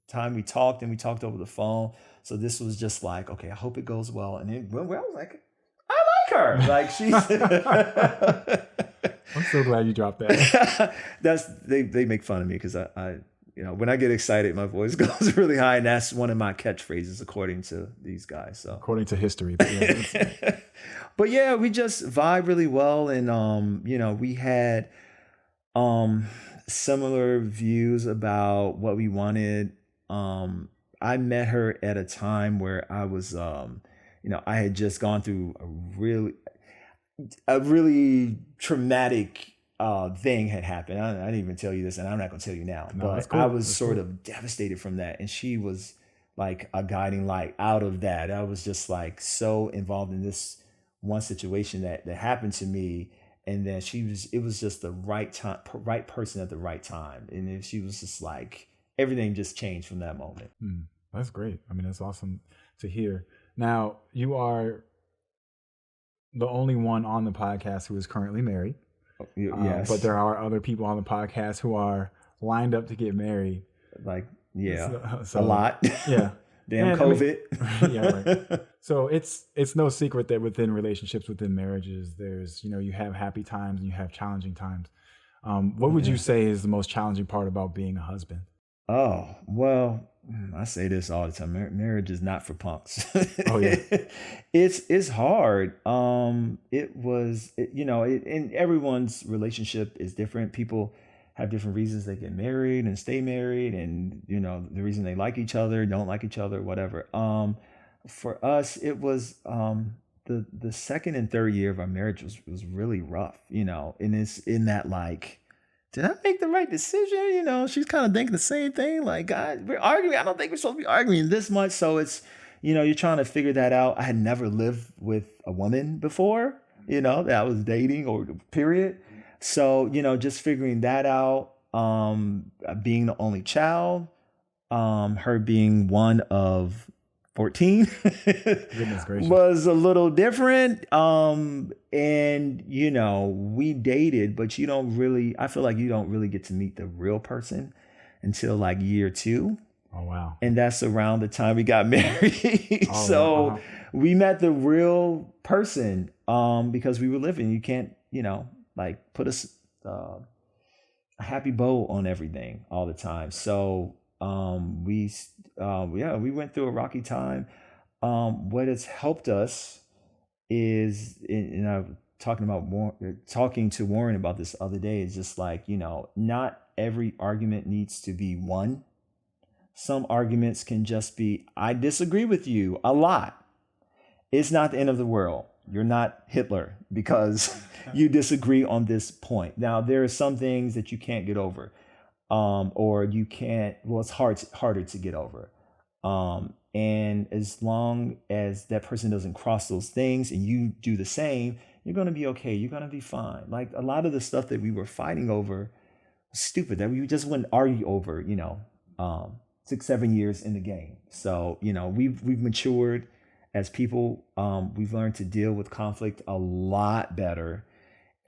[SPEAKER 2] time we talked, and we talked over the phone. So this was just like, okay, I hope it goes well. And it went well. I was like, I like her. Like she's.
[SPEAKER 1] I'm so glad you dropped that.
[SPEAKER 2] They make fun of me because I when I get excited, my voice goes really high, and that's one of my catchphrases according to these guys. So
[SPEAKER 1] according to history, but yeah,
[SPEAKER 2] but yeah, we just vibe really well, and we had similar views about what we wanted. I met her at a time where I was I had just gone through a really traumatic thing had happened. I didn't even tell you this, and I'm not going to tell you now.
[SPEAKER 1] No,
[SPEAKER 2] but
[SPEAKER 1] cool.
[SPEAKER 2] I was sort of devastated from that, and she was like a guiding light out of that. I was just like so involved in this one situation that happened to me, and then it was just the right time, right person at the right time, and then she was just like everything just changed from that moment.
[SPEAKER 1] That's great. I mean, that's awesome to hear. Now, you are the only one on the podcast who is currently married.
[SPEAKER 2] Yes.
[SPEAKER 1] But there are other people on the podcast who are lined up to get married.
[SPEAKER 2] Like, yeah,
[SPEAKER 1] so
[SPEAKER 2] a lot.
[SPEAKER 1] Yeah.
[SPEAKER 2] Damn COVID.
[SPEAKER 1] I mean, yeah, right. So it's no secret that within relationships, within marriages, there's, you have happy times and you have challenging times. What would you say is the most challenging part about being a husband?
[SPEAKER 2] Oh, well, I say this all the time. Marriage is not for punks.
[SPEAKER 1] Oh yeah.
[SPEAKER 2] It's hard. And everyone's relationship is different. People have different reasons they get married and stay married, and the reason they like each other, don't like each other, whatever. For us, it was the second and third year of our marriage was really rough, and it's in that like, did I make the right decision? She's kind of thinking the same thing. Like, God, we're arguing. I don't think we're supposed to be arguing this much. So it's, you're trying to figure that out. I had never lived with a woman before, that I was dating or period. So, just figuring that out, being the only child, her being one of 14
[SPEAKER 1] Goodness gracious.
[SPEAKER 2] was a little different. And we dated, but I feel like you don't really get to meet the real person until like year 2.
[SPEAKER 1] Oh, wow.
[SPEAKER 2] And that's around the time we got married.
[SPEAKER 1] Oh,
[SPEAKER 2] So
[SPEAKER 1] wow.
[SPEAKER 2] we met the real person, because we were living. You can't, like put a happy bow on everything all the time. So we went through a rocky time. What has helped us is, and I was talking to Warren about this other day, is just like, not every argument needs to be won. Some arguments can just be, I disagree with you a lot. It's not the end of the world. You're not Hitler because you disagree on this point. Now, there are some things that you can't get over, or you can't, it's harder to get over. And as long as that person doesn't cross those things and you do the same, you're going to be okay. You're going to be fine. Like a lot of the stuff that we were fighting over was stupid, that we just wouldn't argue over, 6-7 years in the game. So, we've matured as people. We've learned to deal with conflict a lot better,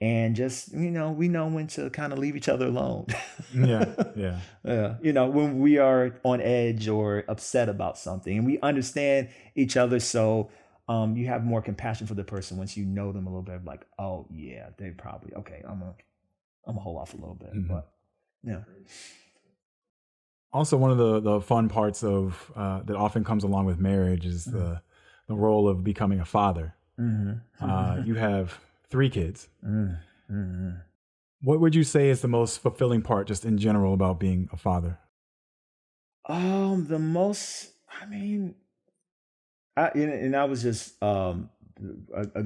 [SPEAKER 2] and just, we know when to kind of leave each other alone.
[SPEAKER 1] Yeah.
[SPEAKER 2] When we are on edge or upset about something, and we understand each other. So you have more compassion for the person once you know them a little bit, like, oh yeah, they probably, okay, I'm gonna hold off a little bit. Mm-hmm. But yeah.
[SPEAKER 1] Also, one of the fun parts of that often comes along with marriage is the the role of becoming a father. You have 3 kids. What would you say is the most fulfilling part, just in general, about being a father?
[SPEAKER 2] The most, I mean, and I was just a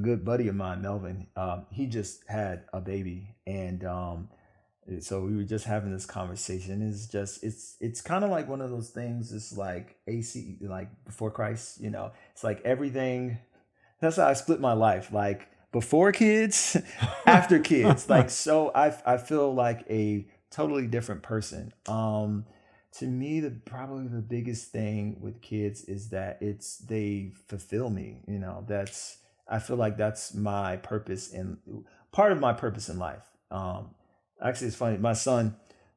[SPEAKER 2] good buddy of mine, Melvin. He just had a baby, and so we were just having this conversation. It's kind of like one of those things. It's like AC, like before Christ. It's like everything. That's how I split my life. Like before kids, after kids. Like so, I feel like a totally different person. To me, probably the biggest thing with kids is that they fulfill me. I feel like that's my purpose and part of my purpose in life. Actually, it's funny. My son,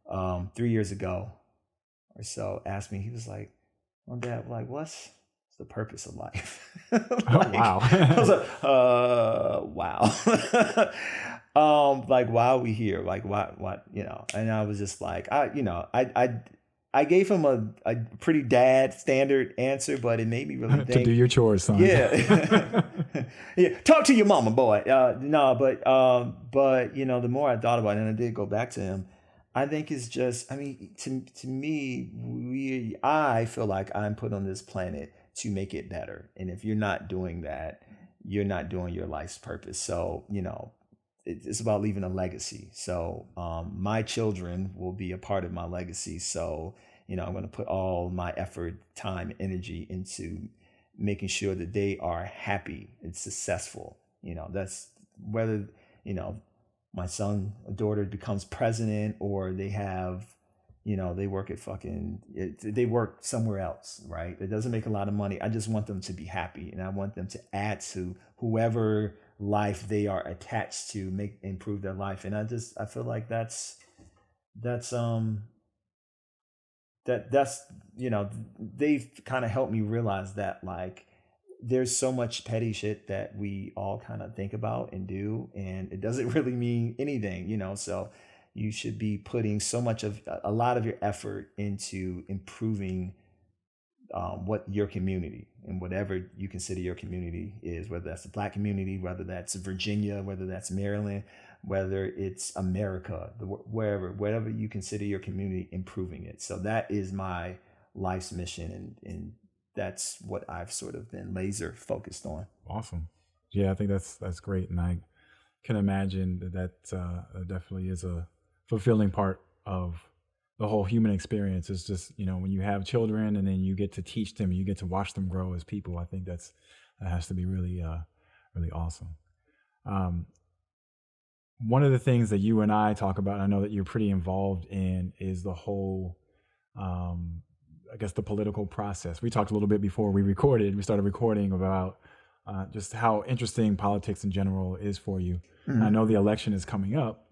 [SPEAKER 2] 3 years ago or so, asked me. He was like, "Well, Dad, like, what's the purpose of life?"
[SPEAKER 1] Oh, wow.
[SPEAKER 2] I was like, wow. Like, why are we here? Like, what? And I was just like, I gave him a pretty dad standard answer, but it made me really
[SPEAKER 1] To do
[SPEAKER 2] think.
[SPEAKER 1] your chores, son.
[SPEAKER 2] Yeah. Yeah. Talk to your mama, boy. No, but the more I thought about it, and I did go back to him, I think it's just, I mean, to me, I feel like I'm put on this planet to make it better. And if you're not doing that, you're not doing your life's purpose. So, it's about leaving a legacy. So my children will be a part of my legacy. So, I'm going to put all my effort, time, energy into making sure that they are happy and successful. That's whether, my son or daughter becomes president, or they have, they work at they work somewhere else, right? It doesn't make a lot of money. I just want them to be happy, and I want them to add to whoever life they are attached to, improve their life. And I feel like that's they've kind of helped me realize that, like, there's so much petty shit that we all kind of think about and do, and it doesn't really mean anything, so you should be putting a lot of your effort into improving what your community and whatever you consider your community is, whether that's the Black community, whether that's Virginia, whether that's Maryland, whether it's America, whatever you consider your community, improving it. So that is my life's mission, and that's what I've sort of been laser focused on.
[SPEAKER 1] Awesome. Yeah, I think that's great, and I can imagine that definitely is a fulfilling part of the whole human experience. Is just when you have children and then you get to teach them, you get to watch them grow as people. I think that has to be really really awesome. One of the things that you and I talk about, and I know that you're pretty involved in, is the whole I guess the political process. We talked a little bit before we started recording about just how interesting politics in general is for you. Mm-hmm. I know the election is coming up,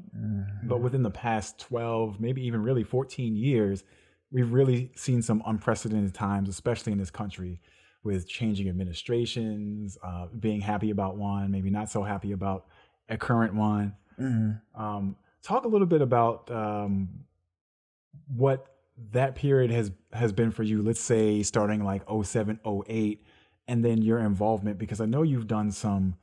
[SPEAKER 1] but within the past 12, maybe even really 14 years, we've really seen some unprecedented times, especially in this country, with changing administrations, being happy about one, maybe not so happy about a current one. Mm-hmm. Talk a little bit about what that period has been for you, let's say starting like 07, 08, and then your involvement, because I know you've done some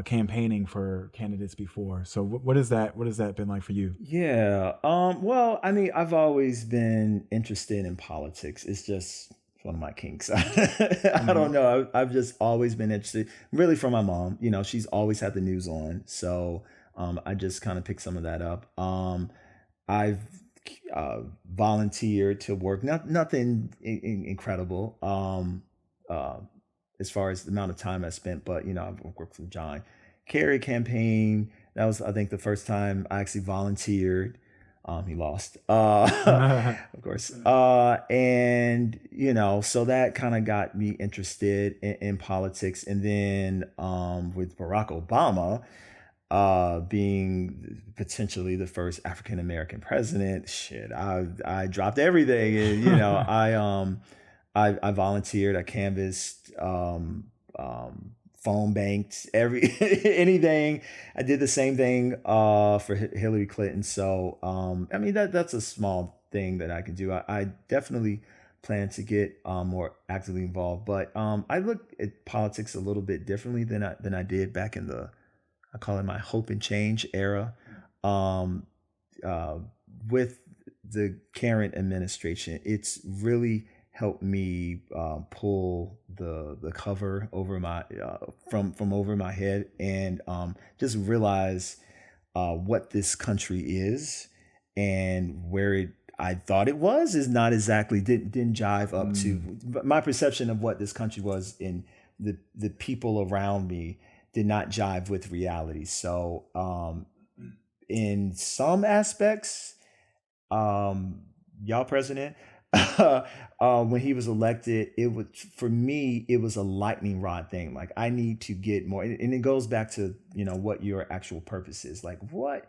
[SPEAKER 1] campaigning for candidates before. So what has that been like for you?
[SPEAKER 2] Yeah. Well, I mean, I've always been interested in politics. It's just one of my kinks. I don't know. I've just always been interested, really, from my mom. She's always had the news on. So I just kind of picked some of that up. I've volunteered to work, nothing incredible as far as the amount of time I spent, but I've worked for John Kerry campaign. That was, I think, the first time I actually volunteered. He lost, of course, and so that kind of got me interested in politics. And then with Barack Obama being potentially the first African American president, I dropped everything, and I volunteered, I canvassed, phone banked, anything. I did the same thing for Hillary Clinton. So I mean, that's a small thing that I can do. I definitely plan to get more actively involved. But I look at politics a little bit differently than I did back in I call it my hope and change era. Um, with the current administration, it's really helped me pull the cover over my from over my head and just realize what this country is and where I thought it was is not exactly didn't jive up to my perception of what this country was, in the people around me did not jive with reality. So in some aspects, y'all president, when he was elected, for me, it was a lightning rod thing. Like, I need to get more, and it goes back to, what your actual purpose is. Like, what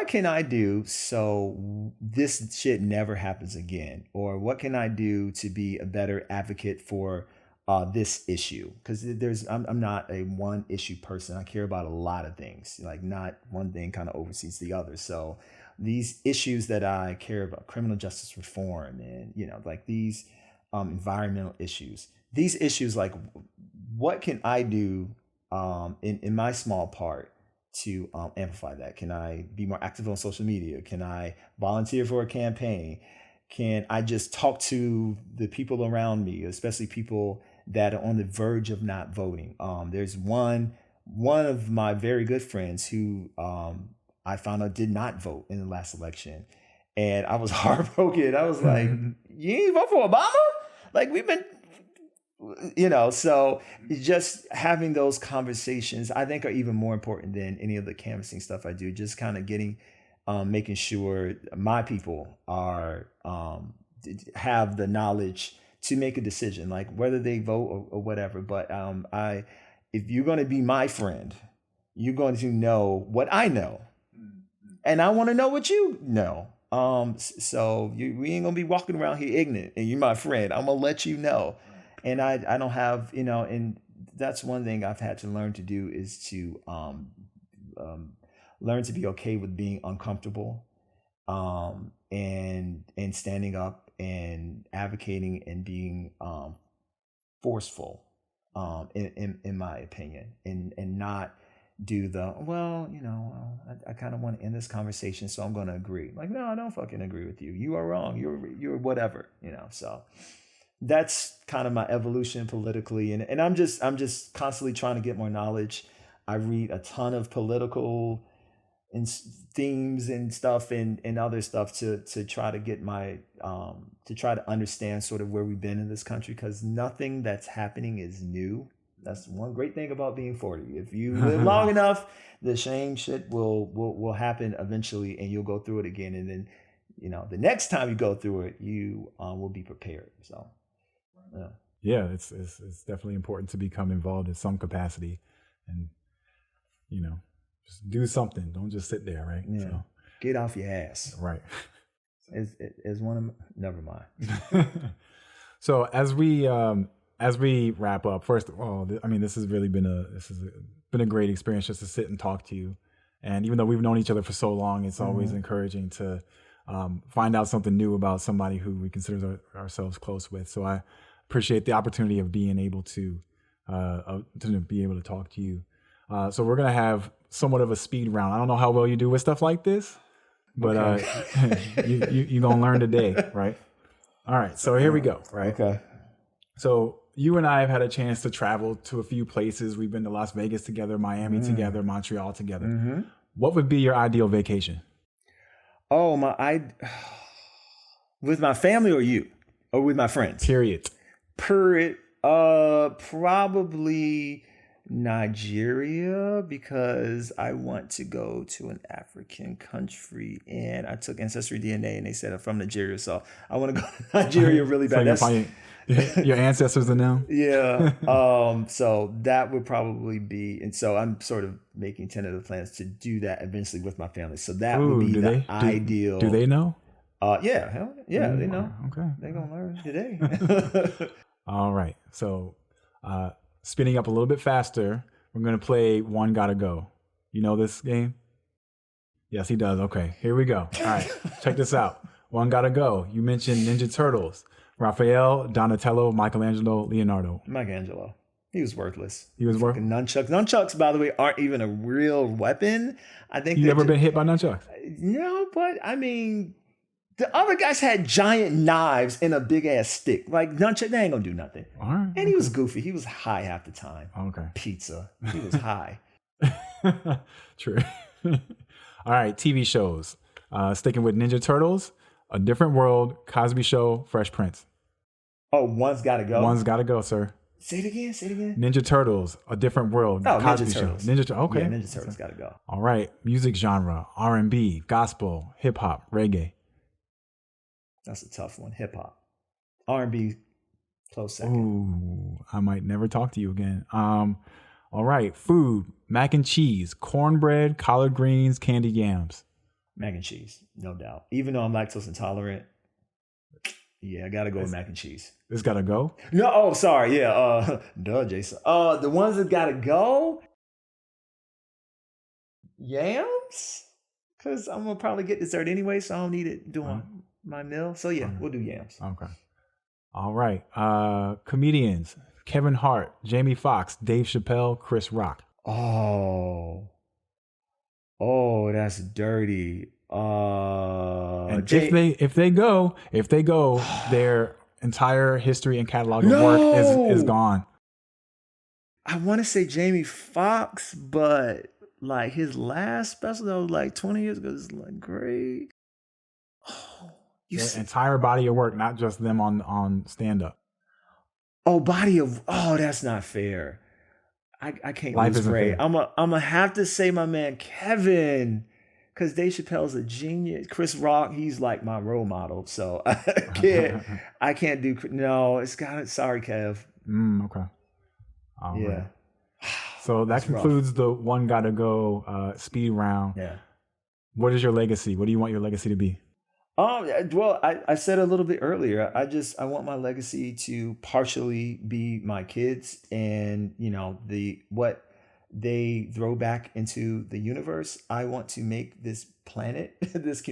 [SPEAKER 2] can I do so this shit never happens again? Or what can I do to be a better advocate for this issue? Because I'm not a one issue person. I care about a lot of things. Like, not one thing kind of oversees the other. So these issues that I care about, criminal justice reform, and like these environmental issues, like, what can I do in my small part to amplify that? Can I be more active on social media? Can I volunteer for a campaign? Can I just talk to the people around me, especially people that are on the verge of not voting? There's one of my very good friends who I found out did not vote in the last election. And I was heartbroken. I was like, you ain't vote for Obama? Like, we've been, so just having those conversations, I think, are even more important than any of the canvassing stuff I do. Just kind of making sure my people have the knowledge to make a decision, like whether they vote or whatever. But if you're going to be my friend, you're going to know what I know. And I want to know what you know. So we ain't gonna be walking around here ignorant. And you're my friend. I'm gonna let you know. And I don't have, and that's one thing I've had to learn to do, is to learn to be okay with being uncomfortable, and standing up and advocating and being forceful, in my opinion, and not do I kind of want to end this conversation, so I'm going to agree. Like, no, I don't fucking agree with you. You are wrong. You're whatever, So that's kind of my evolution politically. And I'm just constantly trying to get more knowledge. I read a ton of political and themes and stuff and other stuff to try to get my, to try to understand sort of where we've been in this country, because nothing that's happening is new. That's one great thing about being 40. If you live long enough, the same shit will happen eventually, and you'll go through it again. And then, the next time you go through it, you will be prepared. So,
[SPEAKER 1] yeah, it's definitely important to become involved in some capacity, and just do something. Don't just sit there, right?
[SPEAKER 2] Yeah. So, get off your ass.
[SPEAKER 1] Right.
[SPEAKER 2] As one of never mind.
[SPEAKER 1] So as we wrap up, first of all, this has been a great experience just to sit and talk to you. And even though we've known each other for so long, it's always encouraging to find out something new about somebody who we consider ourselves close with. So I appreciate the opportunity of being able to be able to talk to you. So we're going to have somewhat of a speed round. I don't know how well you do with stuff like this, but you're going to learn today, right? All right. So here we go. Right.
[SPEAKER 2] Okay.
[SPEAKER 1] So you and I have had a chance to travel to a few places. We've been to Las Vegas together, Miami together, Montreal together. Mm-hmm. What would be your ideal vacation?
[SPEAKER 2] Oh, with my family or you? Or with my friends?
[SPEAKER 1] Period.
[SPEAKER 2] Probably Nigeria, because I want to go to an African country, and I took Ancestry DNA and they said I'm from Nigeria, so I want to go to Nigeria really bad.
[SPEAKER 1] So your ancestors are now?
[SPEAKER 2] Yeah. So that would probably be, and so I'm sort of making tentative plans to do that eventually with my family. So that would be the ideal.
[SPEAKER 1] Do they know?
[SPEAKER 2] Yeah, hell yeah, they know.
[SPEAKER 1] Okay.
[SPEAKER 2] They're gonna learn today.
[SPEAKER 1] All right. So spinning up a little bit faster, we're gonna play One Gotta Go. You know this game? Yes, he does. Okay, here we go. All right, check this out. One Gotta Go. You mentioned Ninja Turtles. Raphael, Donatello, Michelangelo, Leonardo.
[SPEAKER 2] Michelangelo. He was worthless.
[SPEAKER 1] He was worth.
[SPEAKER 2] Nunchucks. Nunchucks, by the way, aren't even a real weapon. I think
[SPEAKER 1] You ever been hit by nunchucks?
[SPEAKER 2] No, but I mean, the other guys had giant knives and a big ass stick. Like nunchuck, they ain't gonna do nothing.
[SPEAKER 1] All right.
[SPEAKER 2] And he was goofy. He was high half the time.
[SPEAKER 1] Okay.
[SPEAKER 2] Pizza. He was high.
[SPEAKER 1] True. All right. TV shows. Sticking with Ninja Turtles, A Different World, Cosby Show, Fresh Prince.
[SPEAKER 2] Oh, one's got to go.
[SPEAKER 1] One's got to go, sir.
[SPEAKER 2] Say it again. Say it again.
[SPEAKER 1] Ninja Turtles, A Different World,
[SPEAKER 2] Oh,
[SPEAKER 1] Cosby
[SPEAKER 2] Ninja
[SPEAKER 1] Show.
[SPEAKER 2] Turtles.
[SPEAKER 1] Okay.
[SPEAKER 2] Yeah, Ninja Turtles got to go.
[SPEAKER 1] All right. Music genre, R&B, gospel, hip hop, reggae.
[SPEAKER 2] That's a tough one. Hip hop. R&B, close second.
[SPEAKER 1] Ooh, I might never talk to you again. All right. Food, mac and cheese, cornbread, collard greens, candied yams.
[SPEAKER 2] Mac and cheese, no doubt. Even though I'm lactose intolerant, yeah, I got to go with mac and cheese.
[SPEAKER 1] This got to go?
[SPEAKER 2] No, oh, sorry. Yeah, duh, Jason. The ones that got to go, yams? Because I'm going to probably get dessert anyway, so I don't need it doing my meal. So yeah, we'll do yams.
[SPEAKER 1] Okay. All right. Comedians, Kevin Hart, Jamie Foxx, Dave Chappelle, Chris Rock.
[SPEAKER 2] Oh, that's dirty.
[SPEAKER 1] And if they go, their entire history and catalog of work is gone.
[SPEAKER 2] I want to say Jamie Foxx, but like his last special that was like 20 years ago is like great. Oh,
[SPEAKER 1] their entire body of work, not just them on stand up.
[SPEAKER 2] Oh, that's not fair. I can't
[SPEAKER 1] Life
[SPEAKER 2] lose
[SPEAKER 1] isn't
[SPEAKER 2] Ray.
[SPEAKER 1] fair.
[SPEAKER 2] I'm gonna have to say my man Kevin, because Dave Chappelle's a genius. Chris Rock, he's like my role model. So I can't do. No, it's got it. Sorry, Kev.
[SPEAKER 1] Okay. All
[SPEAKER 2] yeah.
[SPEAKER 1] Right. So that concludes the one gotta go speed round.
[SPEAKER 2] Yeah.
[SPEAKER 1] What is your legacy? What do you want your legacy to be?
[SPEAKER 2] Well, I said a little bit earlier, I want my legacy to partially be my kids and, what they throw back into the universe. I want to make this planet,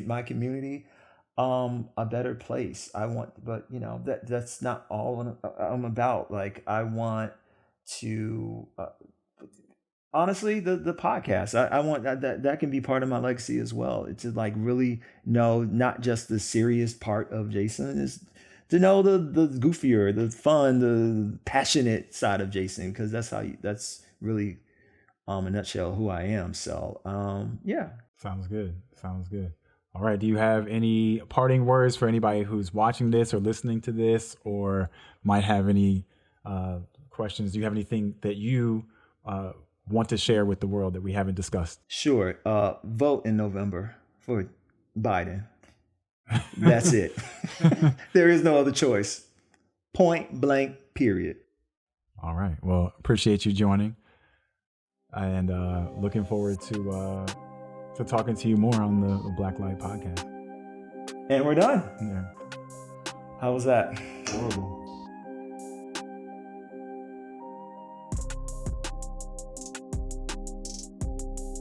[SPEAKER 2] my community, a better place. That's not all I'm about. Like, I want to, honestly, the podcast, I want that can be part of my legacy as well. It's to like really know not just the serious part of Jason, is to know the goofier, the fun, the passionate side of Jason, because that's really in a nutshell who I am. So yeah.
[SPEAKER 1] Sounds good. All right. Do you have any parting words for anybody who's watching this or listening to this, or might have any questions? Do you have anything that you want to share with the world that we haven't discussed?
[SPEAKER 2] Sure. Vote in November for Biden. That's it. There is no other choice. Point blank, period.
[SPEAKER 1] All right. Well, appreciate you joining, and looking forward to talking to you more on the BlackLITE podcast.
[SPEAKER 2] And we're done.
[SPEAKER 1] Yeah.
[SPEAKER 2] How was that?
[SPEAKER 1] Horrible.